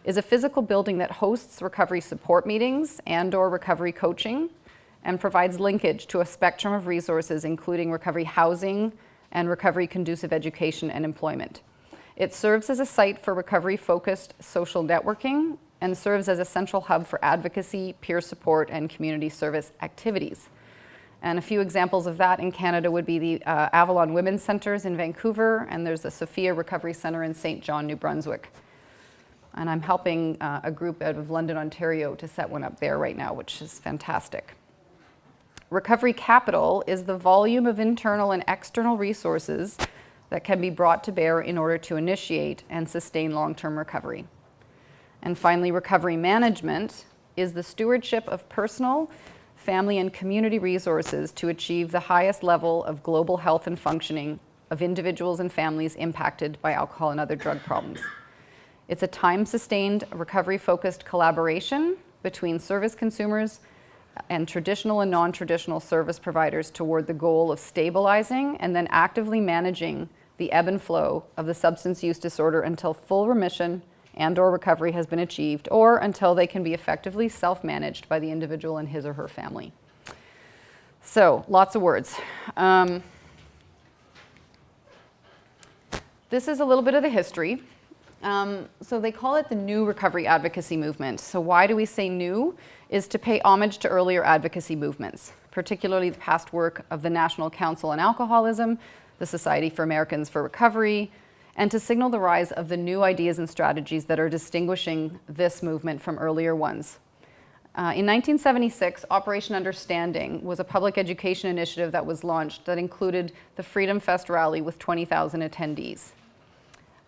is a physical building that hosts recovery support meetings and/or recovery coaching and provides linkage to a spectrum of resources, including recovery housing and recovery-conducive education and employment. It serves as a site for recovery-focused social networking and serves as a central hub for advocacy, peer support, and community service activities. And a few examples of that in Canada would be the Avalon Women's Centres in Vancouver, and there's the Sophia Recovery Centre in St. John, New Brunswick. And I'm helping a group out of London, Ontario to set one up there right now, which is fantastic. Recovery capital is the volume of internal and external resources that can be brought to bear in order to initiate and sustain long-term recovery. And finally, recovery management is the stewardship of personal, family, and community resources to achieve the highest level of global health and functioning of individuals and families impacted by alcohol and other drug problems. It's a time-sustained, recovery-focused collaboration between service consumers and traditional and non-traditional service providers toward the goal of stabilizing and then actively managing the ebb and flow of the substance use disorder until full remission and/or recovery has been achieved, or until they can be effectively self-managed by the individual and his or her family. So, lots of words. This is a little bit of the history. So they call it the new recovery advocacy movement. So why do we say new? Is to pay homage to earlier advocacy movements, particularly the past work of the National Council on Alcoholism, the Society for Americans for Recovery, and to signal the rise of the new ideas and strategies that are distinguishing this movement from earlier ones. In 1976, Operation Understanding was a public education initiative that was launched that included the Freedom Fest rally with 20,000 attendees.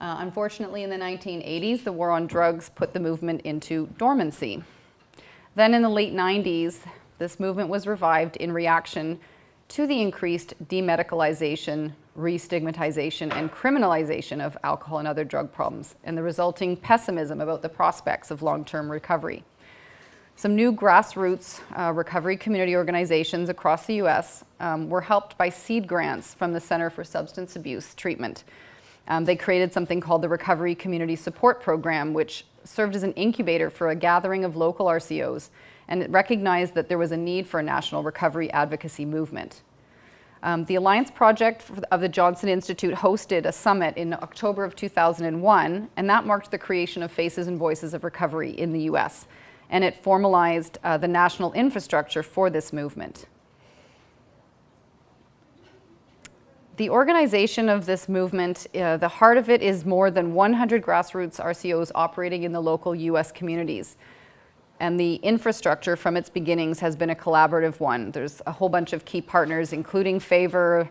Unfortunately, in the 1980s, the war on drugs put the movement into dormancy. Then in the late 90s, this movement was revived in reaction to the increased demedicalization, re-stigmatization, and criminalization of alcohol and other drug problems, and the resulting pessimism about the prospects of long-term recovery. Some new grassroots recovery community organizations across the US were helped by seed grants from the Center for Substance Abuse Treatment. They created something called the Recovery Community Support Program, which served as an incubator for a gathering of local RCOs, and it recognized that there was a need for a national recovery advocacy movement. The Alliance Project of the Johnson Institute hosted a summit in October of 2001, and that marked the creation of Faces and Voices of Recovery in the US, and it formalized the national infrastructure for this movement. The organization of this movement, the heart of it is more than 100 grassroots RCOs operating in the local US communities. And the infrastructure from its beginnings has been a collaborative one. There's a whole bunch of key partners, including Favour,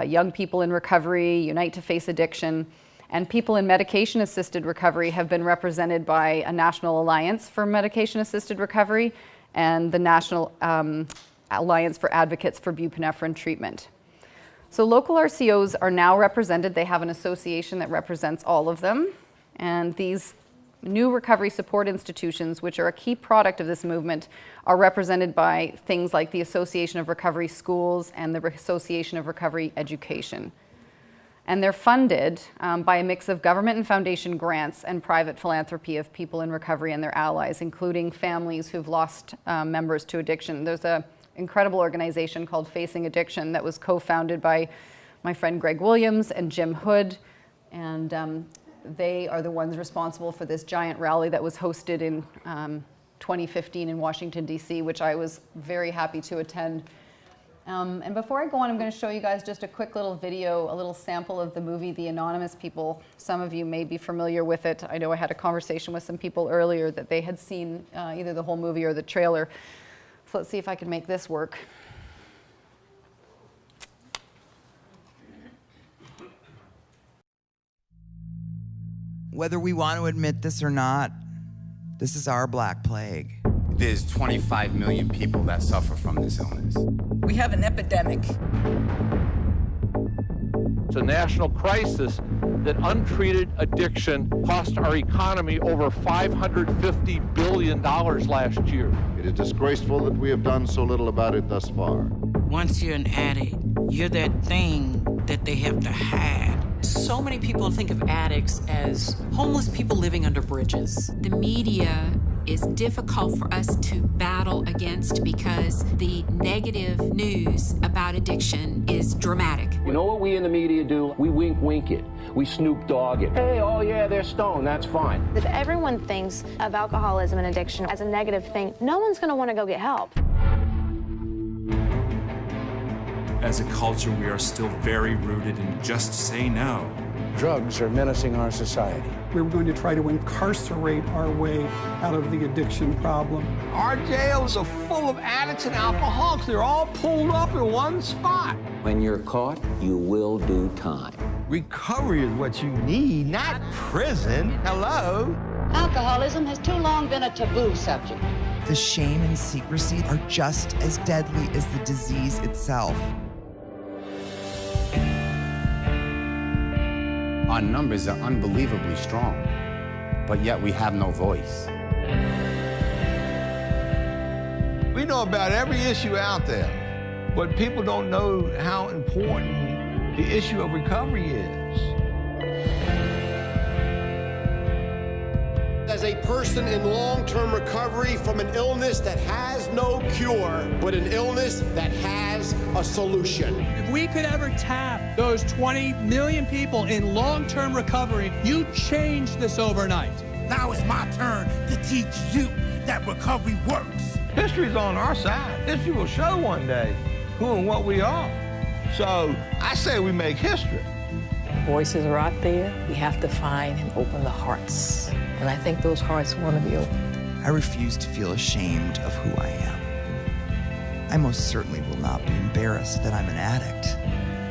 Young People in Recovery, Unite to Face Addiction, and people in medication-assisted recovery have been represented by a National Alliance for Medication-Assisted Recovery and the National Alliance for Advocates for Buprenorphine Treatment. So local RCOs are now represented. They have an association that represents all of them. And these new recovery support institutions, which are a key product of this movement, are represented by things like the Association of Recovery Schools and the Association of Recovery Education. And they're funded by a mix of government and foundation grants and private philanthropy of people in recovery and their allies, including families who've lost members to addiction. There's an incredible organization called Facing Addiction that was co-founded by my friend Greg Williams and Jim Hood. And they are the ones responsible for this giant rally that was hosted in 2015 in Washington, D.C., which I was very happy to attend. And before I go on, I'm going to show you guys just a quick little video, a little sample of the movie The Anonymous People. Some of you may be familiar with it. I know I had a conversation with some people earlier that they had seen either the whole movie or the trailer. So let's see if I can make this work. Whether we want to admit this or not, this is our Black Plague. There's 25 million people that suffer from this illness. We have an epidemic. It's a national crisis that untreated addiction cost our economy over $550 billion last year. It is disgraceful that we have done so little about it thus far. Once you're an addict, you're that thing that they have to hide. So many people think of addicts as homeless people living under bridges. The media is difficult for us to battle against because the negative news about addiction is dramatic. You know what we in the media do? We wink it. We Snoop Dogg it. Hey, oh yeah, they're stoned, that's fine. If everyone thinks of alcoholism and addiction as a negative thing, no one's going to want to go get help. As a culture, we are still very rooted in just say no. Drugs are menacing our society. We were going to try to incarcerate our way out of the addiction problem. Our jails are full of addicts and alcoholics. They're all pulled up in one spot. When you're caught, you will do time. Recovery is what you need, not prison. Hello? Alcoholism has too long been a taboo subject. The shame and secrecy are just as deadly as the disease itself. Our numbers are unbelievably strong, but yet we have no voice. We know about every issue out there, but people don't know how important the issue of recovery is. As a person in long-term recovery from an illness that has no cure, but an illness that has a solution. If we could ever tap those 20 million people in long-term recovery, you change this overnight. Now it's my turn to teach you that recovery works. History's on our side. History will show one day who and what we are. So I say we make history. Voices are out there. We have to find and open the hearts. And I think those hearts want to be opened. I refuse to feel ashamed of who I am. I most certainly will not be embarrassed that I'm an addict.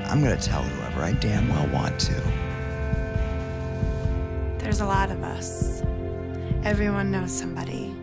I'm going to tell whoever I damn well want to. There's a lot of us. Everyone knows somebody.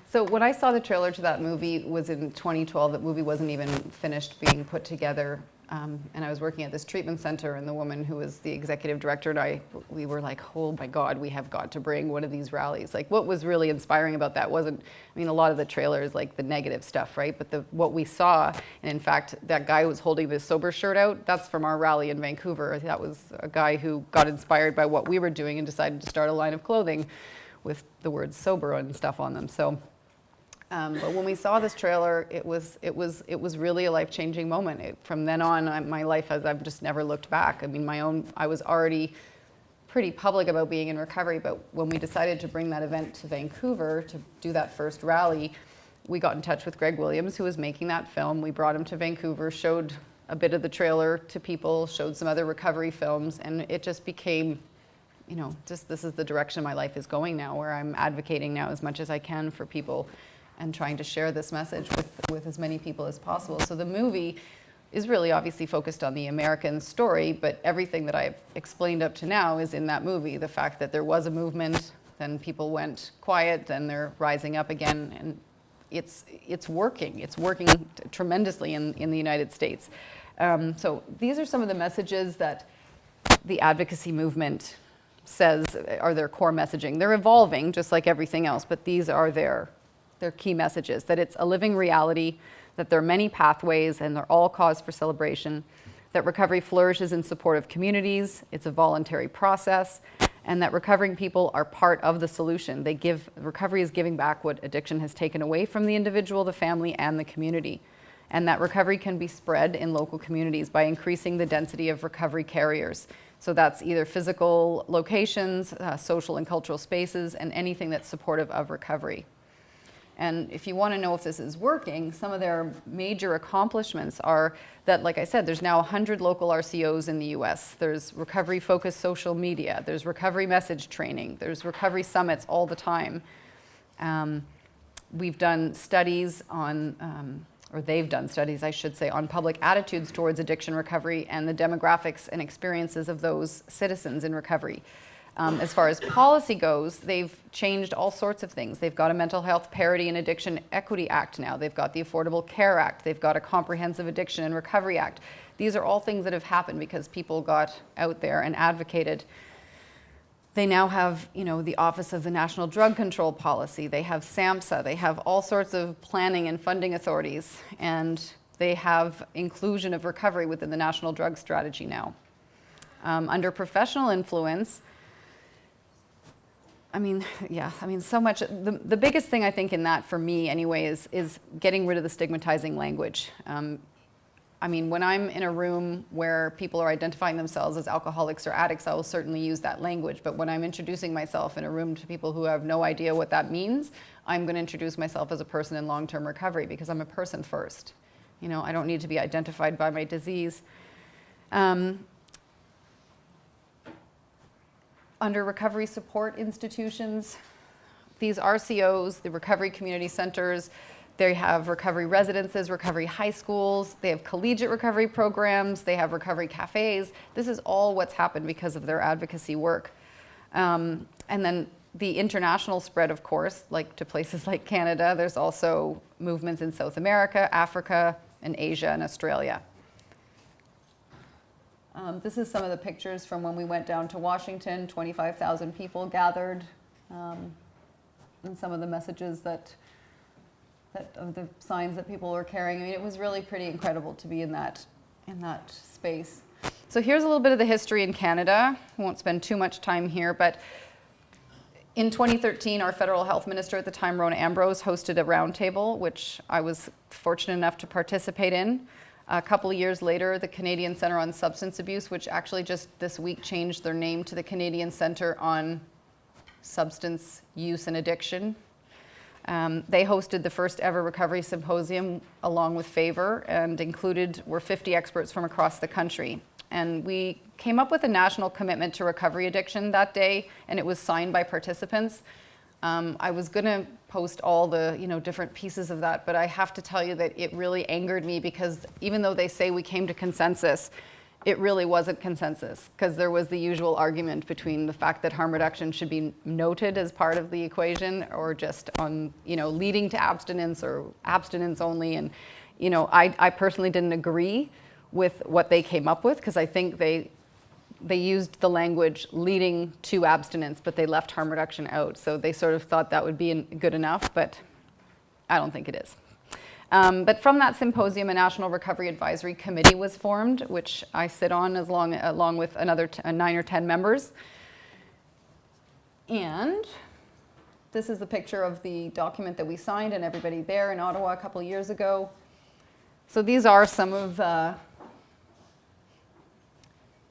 So when I saw the trailer to that movie, it was in 2012. That movie wasn't even finished being put together. And I was working at this treatment center, and the woman who was the executive director and we were like, oh my God, we have got to bring one of these rallies. Like, what was really inspiring about that wasn't, I mean, a lot of the trailers, like the negative stuff, right? But what we saw, and in fact, that guy who was holding the sober shirt out, that's from our rally in Vancouver. That was a guy who got inspired by what we were doing and decided to start a line of clothing with the words sober and stuff on them. So. But when we saw this trailer, it was really a life-changing moment. From then on, my life I've just never looked back. I mean, I was already pretty public about being in recovery, but when we decided to bring that event to Vancouver to do that first rally, we got in touch with Greg Williams, who was making that film. We brought him to Vancouver, showed a bit of the trailer to people, showed some other recovery films, and it just became, you know, just this is the direction my life is going now, where I'm advocating now as much as I can for people and trying to share this message with as many people as possible. So the movie is really obviously focused on the American story, but everything that I've explained up to now is in that movie. The fact that there was a movement, then people went quiet, then they're rising up again, and it's working. It's working tremendously in the United States. So these are some of the messages that the advocacy movement are their core messaging. They're evolving just like everything else, but these are their key messages, that it's a living reality, that there are many pathways and they're all cause for celebration, that recovery flourishes in supportive communities, it's a voluntary process, and that recovering people are part of the solution. Recovery is giving back what addiction has taken away from the individual, the family, and the community. And that recovery can be spread in local communities by increasing the density of recovery carriers. So that's either physical locations, social and cultural spaces, and anything that's supportive of recovery. And if you want to know if this is working, some of their major accomplishments are that, like I said, there's now 100 local RCOs in the US. There's recovery-focused social media. There's recovery message training. There's recovery summits all the time. We've done studies on, or they've done studies, I should say, on public attitudes towards addiction recovery and the demographics and experiences of those citizens in recovery. As far as policy goes, they've changed all sorts of things. They've got a Mental Health Parity and Addiction Equity Act now. They've got the Affordable Care Act. They've got a Comprehensive Addiction and Recovery Act. These are all things that have happened because people got out there and advocated. They now have, the Office of the National Drug Control Policy. They have SAMHSA. They have all sorts of planning and funding authorities. And they have inclusion of recovery within the National Drug Strategy now. Under professional influence, so much. The biggest thing I think in that for me anyway is getting rid of the stigmatizing language. When I'm in a room where people are identifying themselves as alcoholics or addicts, I will certainly use that language. But when I'm introducing myself in a room to people who have no idea what that means, I'm going to introduce myself as a person in long-term recovery because I'm a person first. I don't need to be identified by my disease. Under recovery support institutions, these RCOs, the recovery community centers, they have recovery residences, recovery high schools, they have collegiate recovery programs, they have recovery cafes. This is all what's happened because of their advocacy work. And then the international spread, of course, like to places like Canada, there's also movements in South America, Africa, and Asia and Australia. This is some of the pictures from when we went down to Washington. 25,000 people gathered, and some of the messages that of the signs that people were carrying. It was really pretty incredible to be in that space. So here's a little bit of the history in Canada. I won't spend too much time here, but in 2013, our federal health minister at the time, Rona Ambrose, hosted a roundtable, which I was fortunate enough to participate in. A couple of years later, the Canadian Centre on Substance Abuse, which actually just this week changed their name to the Canadian Centre on Substance Use and Addiction. They hosted the first ever recovery symposium along with Favor and were 50 experts from across the country. And we came up with a national commitment to recovery addiction that day, and it was signed by participants. I was going to post all the different pieces of that, but I have to tell you that it really angered me because even though they say we came to consensus, it really wasn't consensus because there was the usual argument between the fact that harm reduction should be noted as part of the equation or just on leading to abstinence or abstinence only. And I personally didn't agree with what they came up with because I think they used the language leading to abstinence, but they left harm reduction out. So they sort of thought that would be good enough, but I don't think it is. But from that symposium, a National Recovery Advisory Committee was formed, which I sit on along with another 9 or 10 members. And this is the picture of the document that we signed and everybody there in Ottawa a couple of years ago. So these are some of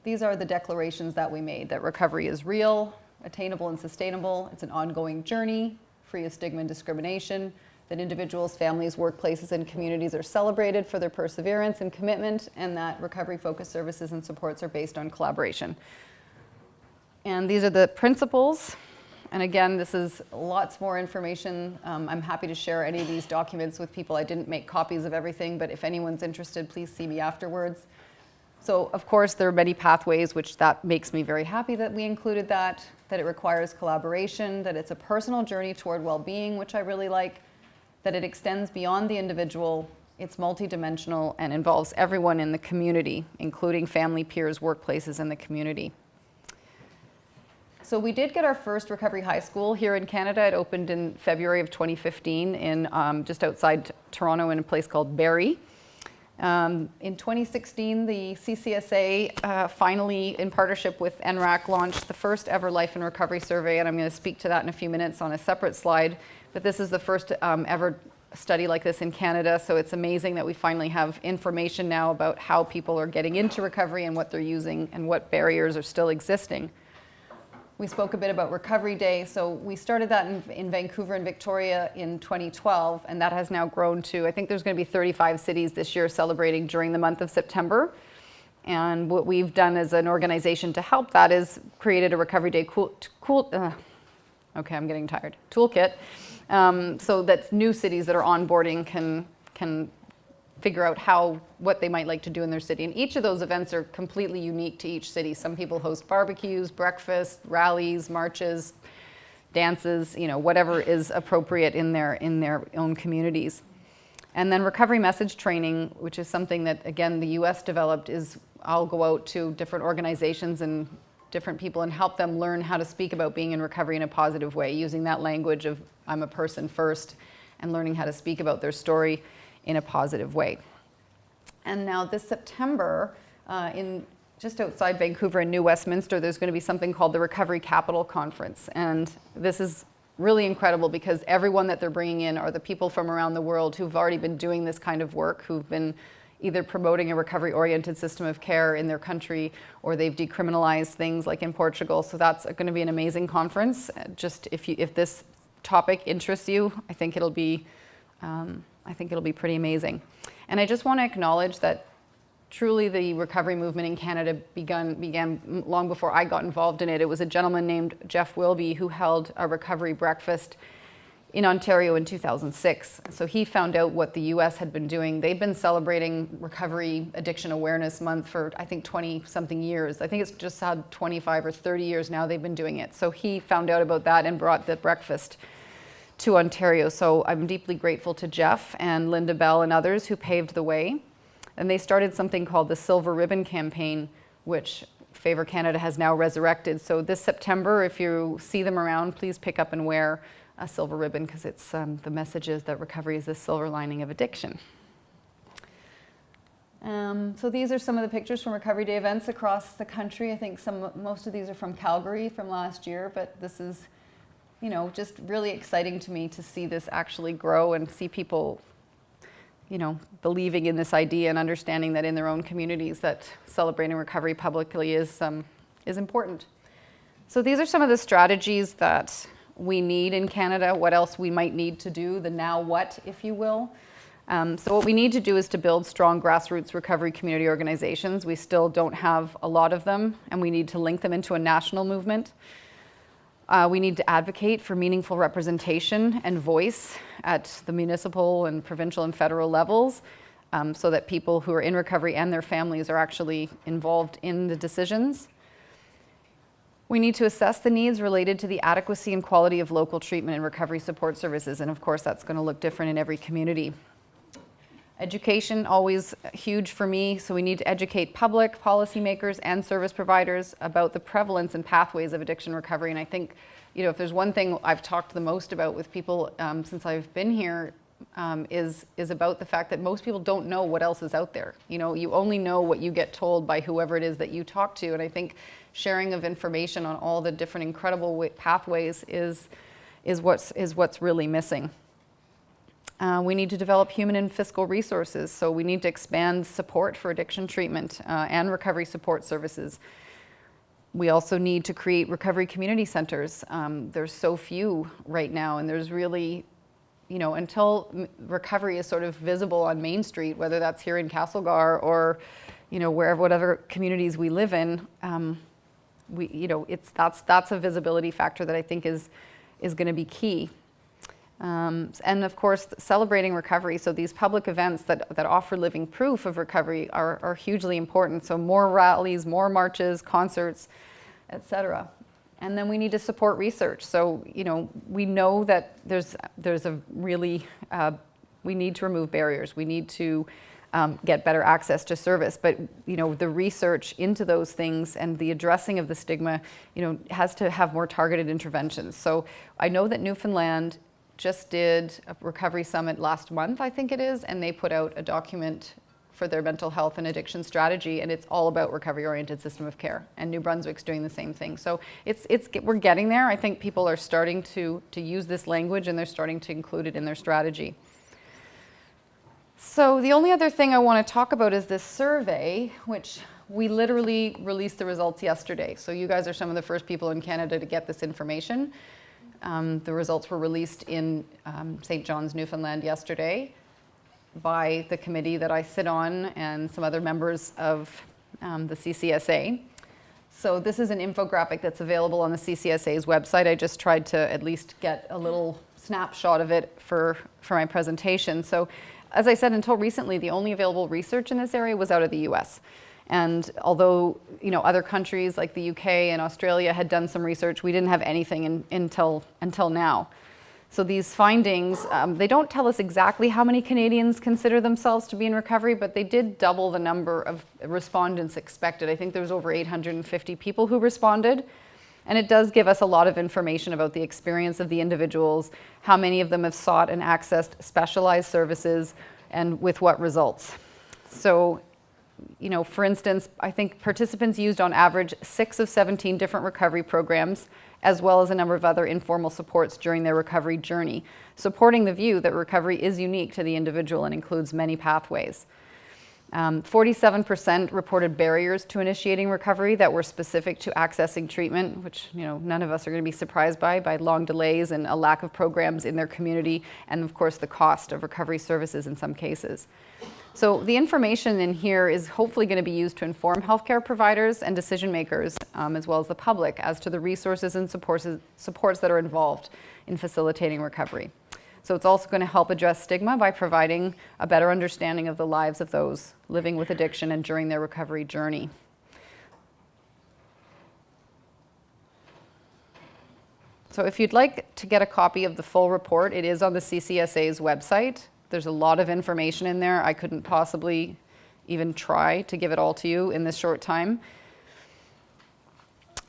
these are the declarations that we made, that recovery is real, attainable and sustainable, it's an ongoing journey, free of stigma and discrimination, that individuals, families, workplaces, and communities are celebrated for their perseverance and commitment, and that recovery-focused services and supports are based on collaboration. And these are the principles. And again, this is lots more information. I'm happy to share any of these documents with people. I didn't make copies of everything, but if anyone's interested, please see me afterwards. So of course, there are many pathways, which that makes me very happy that we included that it requires collaboration, that it's a personal journey toward well-being, which I really like, that it extends beyond the individual, it's multidimensional and involves everyone in the community, including family, peers, workplaces, and the community. So we did get our first Recovery High School here in Canada. It opened in February of 2015 in just outside Toronto in a place called Barrie. In 2016, the CCSA finally, in partnership with NRAC, launched the first ever Life and Recovery Survey, and I'm going to speak to that in a few minutes on a separate slide. But this is the first ever study like this in Canada, so it's amazing that we finally have information now about how people are getting into recovery and what they're using and what barriers are still existing. We spoke a bit about Recovery Day. So we started that in Vancouver and Victoria in 2012, and that has now grown to, I think there's going to be 35 cities this year celebrating during the month of September. And what we've done as an organization to help that is created a Recovery Day toolkit, so that new cities that are onboarding can figure out what they might like to do in their city. And each of those events are completely unique to each city. Some people host barbecues, breakfasts, rallies, marches, dances, whatever is appropriate in their own communities. And then recovery message training, which is something that, again, the US developed, is I'll go out to different organizations and different people and help them learn how to speak about being in recovery in a positive way, using that language of I'm a person first, and learning how to speak about their story in a positive way. And now this September, in just outside Vancouver in New Westminster, there's going to be something called the Recovery Capital Conference. And this is really incredible because everyone that they're bringing in are the people from around the world who've already been doing this kind of work, who've been either promoting a recovery-oriented system of care in their country, or they've decriminalized things like in Portugal. So that's going to be an amazing conference. Just if this topic interests you, I think it'll be pretty amazing. And I just want to acknowledge that truly the recovery movement in Canada began long before I got involved in it. It was a gentleman named Jeff Wilby who held a recovery breakfast in Ontario in 2006. So he found out what the US had been doing. They've been celebrating Recovery Addiction Awareness Month for, I think, 20-something years. I think it's just had 25 or 30 years now they've been doing it. So he found out about that and brought the breakfast to Ontario. So I'm deeply grateful to Jeff and Linda Bell and others who paved the way. And they started something called the Silver Ribbon Campaign, which Favor Canada has now resurrected. So this September, if you see them around, please pick up and wear a silver ribbon, because it's the message is that recovery is the silver lining of addiction. So these are some of the pictures from Recovery Day events across the country. I think most of these are from Calgary from last year, but this is, just really exciting to me to see this actually grow and see people, believing in this idea and understanding that in their own communities that celebrating recovery publicly is important. So these are some of the strategies that we need in Canada, what else we might need to do, the now what, if you will. So what we need to do is to build strong grassroots recovery community organizations. We still don't have a lot of them, and we need to link them into a national movement. We need to advocate for meaningful representation and voice at the municipal and provincial and federal levels, so that people who are in recovery and their families are actually involved in the decisions. We need to assess the needs related to the adequacy and quality of local treatment and recovery support services, and of course that's going to look different in every community. Education, always huge for me, so we need to educate public, policymakers, and service providers about the prevalence and pathways of addiction recovery. And I think, if there's one thing I've talked the most about with people since I've been here, is about the fact that most people don't know what else is out there. You only know what you get told by whoever it is that you talk to, and I think sharing of information on all the different incredible pathways is what's really missing. We need to develop human and fiscal resources, so we need to expand support for addiction treatment and recovery support services. We also need to create recovery community centers. There's so few right now, and there's really, until recovery is sort of visible on Main Street, whether that's here in Castlegar or, whatever communities we live in, that's a visibility factor that I think is going to be key. And of course, celebrating recovery. So these public events that offer living proof of recovery are hugely important. So more rallies, more marches, concerts, etc. And then we need to support research. So, we know that there's a really, we need to remove barriers. We need to get better access to service. But, the research into those things and the addressing of the stigma, has to have more targeted interventions. So I know that Newfoundland just did a recovery summit last month, I think it is, and they put out a document for their mental health and addiction strategy, and it's all about recovery-oriented system of care. And New Brunswick's doing the same thing. So we're getting there. I think people are starting to use this language, and they're starting to include it in their strategy. So the only other thing I want to talk about is this survey, which we literally released the results yesterday. So you guys are some of the first people in Canada to get this information. The results were released in St. John's, Newfoundland yesterday by the committee that I sit on and some other members of the CCSA. So this is an infographic that's available on the CCSA's website. I just tried to at least get a little snapshot of it for my presentation. So as I said, until recently, the only available research in this area was out of the US. And although, other countries like the UK and Australia had done some research, we didn't have anything until now. So these findings, they don't tell us exactly how many Canadians consider themselves to be in recovery, but they did double the number of respondents expected. I think there was over 850 people who responded. And it does give us a lot of information about the experience of the individuals, how many of them have sought and accessed specialized services, and with what results. So, for instance, I think participants used on average 6 of 17 different recovery programs, as well as a number of other informal supports during their recovery journey, supporting the view that recovery is unique to the individual and includes many pathways. 47% reported barriers to initiating recovery that were specific to accessing treatment, which none of us are going to be surprised by long delays and a lack of programs in their community, and of course the cost of recovery services in some cases. So the information in here is hopefully going to be used to inform healthcare providers and decision makers, as well as the public, as to the resources and supports that are involved in facilitating recovery. So it's also going to help address stigma by providing a better understanding of the lives of those living with addiction and during their recovery journey. So if you'd like to get a copy of the full report, it is on the CCSA's website. There's a lot of information in there. I couldn't possibly even try to give it all to you in this short time.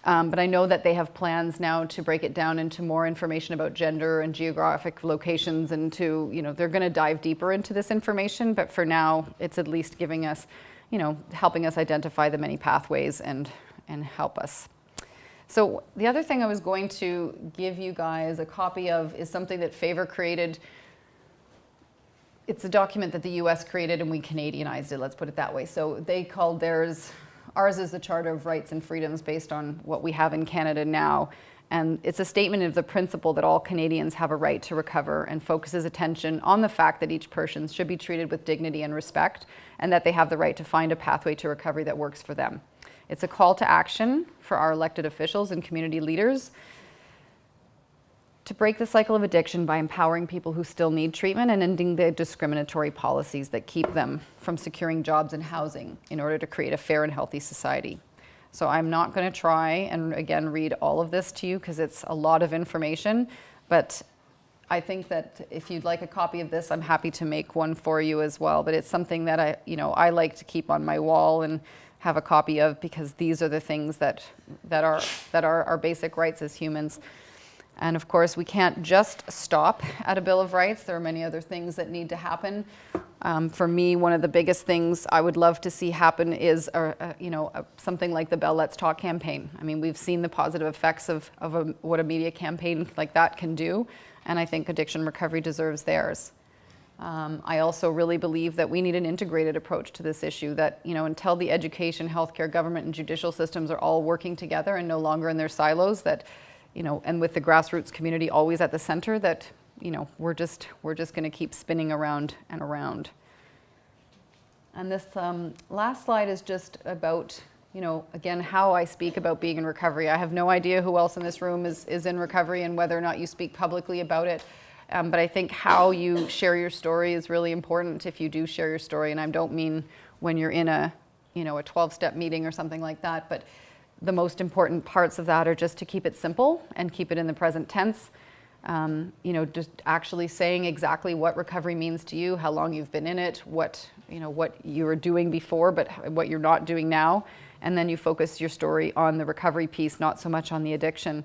But I know that they have plans now to break it down into more information about gender and geographic locations, and they're going to dive deeper into this information. But for now, it's at least giving us, helping us identify the many pathways and help us. So the other thing I was going to give you guys a copy of is something that Favor created. It's a document that the US created and we Canadianized it, let's put it that way. So they called ours is the Charter of Rights and Freedoms based on what we have in Canada now. And it's a statement of the principle that all Canadians have a right to recover, and focuses attention on the fact that each person should be treated with dignity and respect, and that they have the right to find a pathway to recovery that works for them. It's a call to action for our elected officials and community leaders to break the cycle of addiction by empowering people who still need treatment and ending the discriminatory policies that keep them from securing jobs and housing in order to create a fair and healthy society. So I'm not going to try and again read all of this to you because it's a lot of information, but I think that if you'd like a copy of this, I'm happy to make one for you as well. But it's something that I like to keep on my wall and have a copy of, because these are the things that are our basic rights as humans. And of course, we can't just stop at a Bill of Rights. There are many other things that need to happen. For me, one of the biggest things I would love to see happen is something like the Bell Let's Talk campaign. I mean, we've seen the positive effects of what a media campaign like that can do, and I think addiction recovery deserves theirs. I also really believe that we need an integrated approach to this issue, that until the education, healthcare, government, and judicial systems are all working together and no longer in their silos, that and with the grassroots community always at the center, that we're just going to keep spinning around and around. And this last slide is just about again, how I speak about being in recovery. I have no idea who else in this room is in recovery and whether or not you speak publicly about it. But I think how you share your story is really important if you do share your story. And I don't mean when you're in a 12-step meeting or something like that, but the most important parts of that are just to keep it simple and keep it in the present tense. Just actually saying exactly what recovery means to you, how long you've been in it, what you were doing before, but what you're not doing now. And then you focus your story on the recovery piece, not so much on the addiction.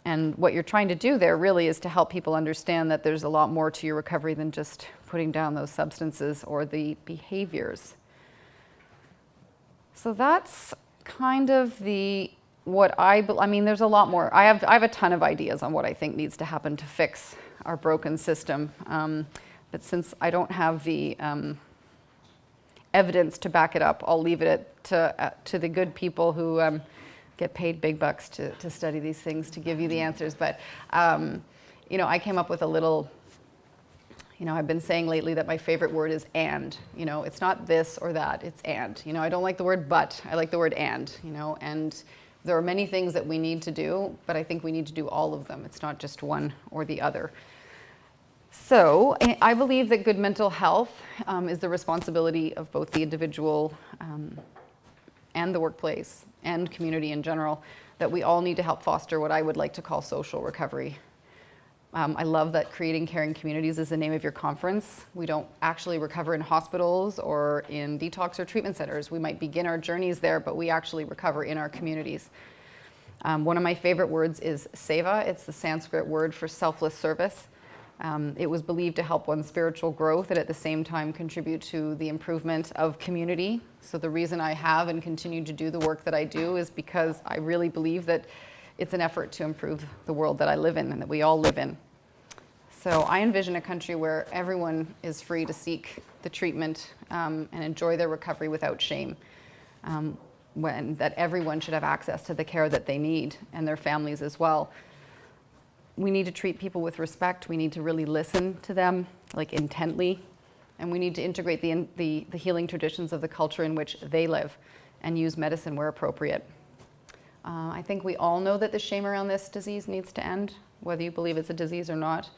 And what you're trying to do there really is to help people understand that there's a lot more to your recovery than just putting down those substances or the behaviors. So that's kind of there's a lot more. I have a ton of ideas on what I think needs to happen to fix our broken system. But since I don't have the evidence to back it up, I'll leave it to the good people who get paid big bucks to study these things to give you the answers. But, I came up with a little, I've been saying lately that my favorite word is and. It's not this or that, it's and. I don't like the word but, I like the word and, and there are many things that we need to do, but I think we need to do all of them. It's not just one or the other. So I believe that good mental health is the responsibility of both the individual and the workplace and community in general, that we all need to help foster what I would like to call social recovery. I love that Creating Caring Communities is the name of your conference. We don't actually recover in hospitals or in detox or treatment centers. We might begin our journeys there, but we actually recover in our communities. One of my favorite words is seva. It's the Sanskrit word for selfless service. It was believed to help one's spiritual growth and at the same time contribute to the improvement of community. So the reason I have and continue to do the work that I do is because I really believe that it's an effort to improve the world that I live in and that we all live in. So I envision a country where everyone is free to seek the treatment and enjoy their recovery without shame. That everyone should have access to the care that they need, and their families as well. We need to treat people with respect. We need to really listen to them, intently. And we need to integrate the healing traditions of the culture in which they live and use medicine where appropriate. I think we all know that the shame around this disease needs to end, whether you believe it's a disease or not.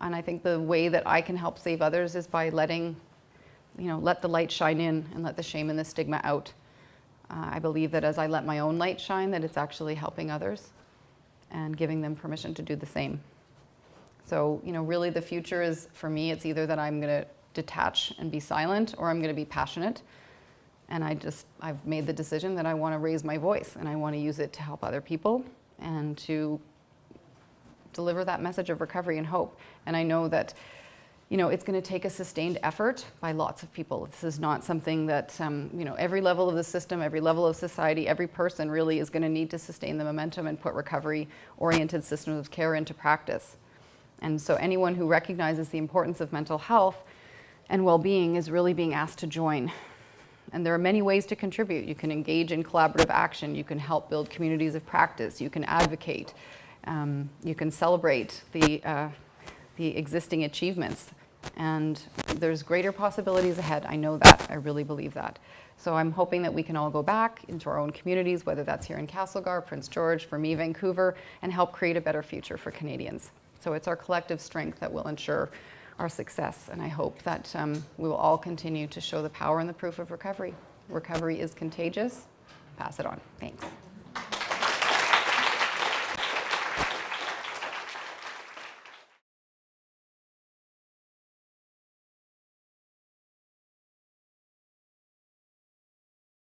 And I think the way that I can help save others is by let the light shine in and let the shame and the stigma out. I believe that as I let my own light shine, that it's actually helping others and giving them permission to do the same. So, really the future is, for me, it's either that I'm going to detach and be silent, or I'm going to be passionate. And I've made the decision that I want to raise my voice and I want to use it to help other people and to deliver that message of recovery and hope. And I know that, it's going to take a sustained effort by lots of people. This is not something that, every level of the system, every level of society, every person really is going to need to sustain the momentum and put recovery-oriented systems of care into practice. And so anyone who recognizes the importance of mental health and well-being is really being asked to join. And there are many ways to contribute. You can engage in collaborative action. You can help build communities of practice. You can advocate. You can celebrate the existing achievements. And there's greater possibilities ahead. I know that. I really believe that. So I'm hoping that we can all go back into our own communities, whether that's here in Castlegar, Prince George, for me, Vancouver, and help create a better future for Canadians. So it's our collective strength that will ensure our success. And I hope that we will all continue to show the power and the proof of recovery. Recovery is contagious. Pass it on. Thanks.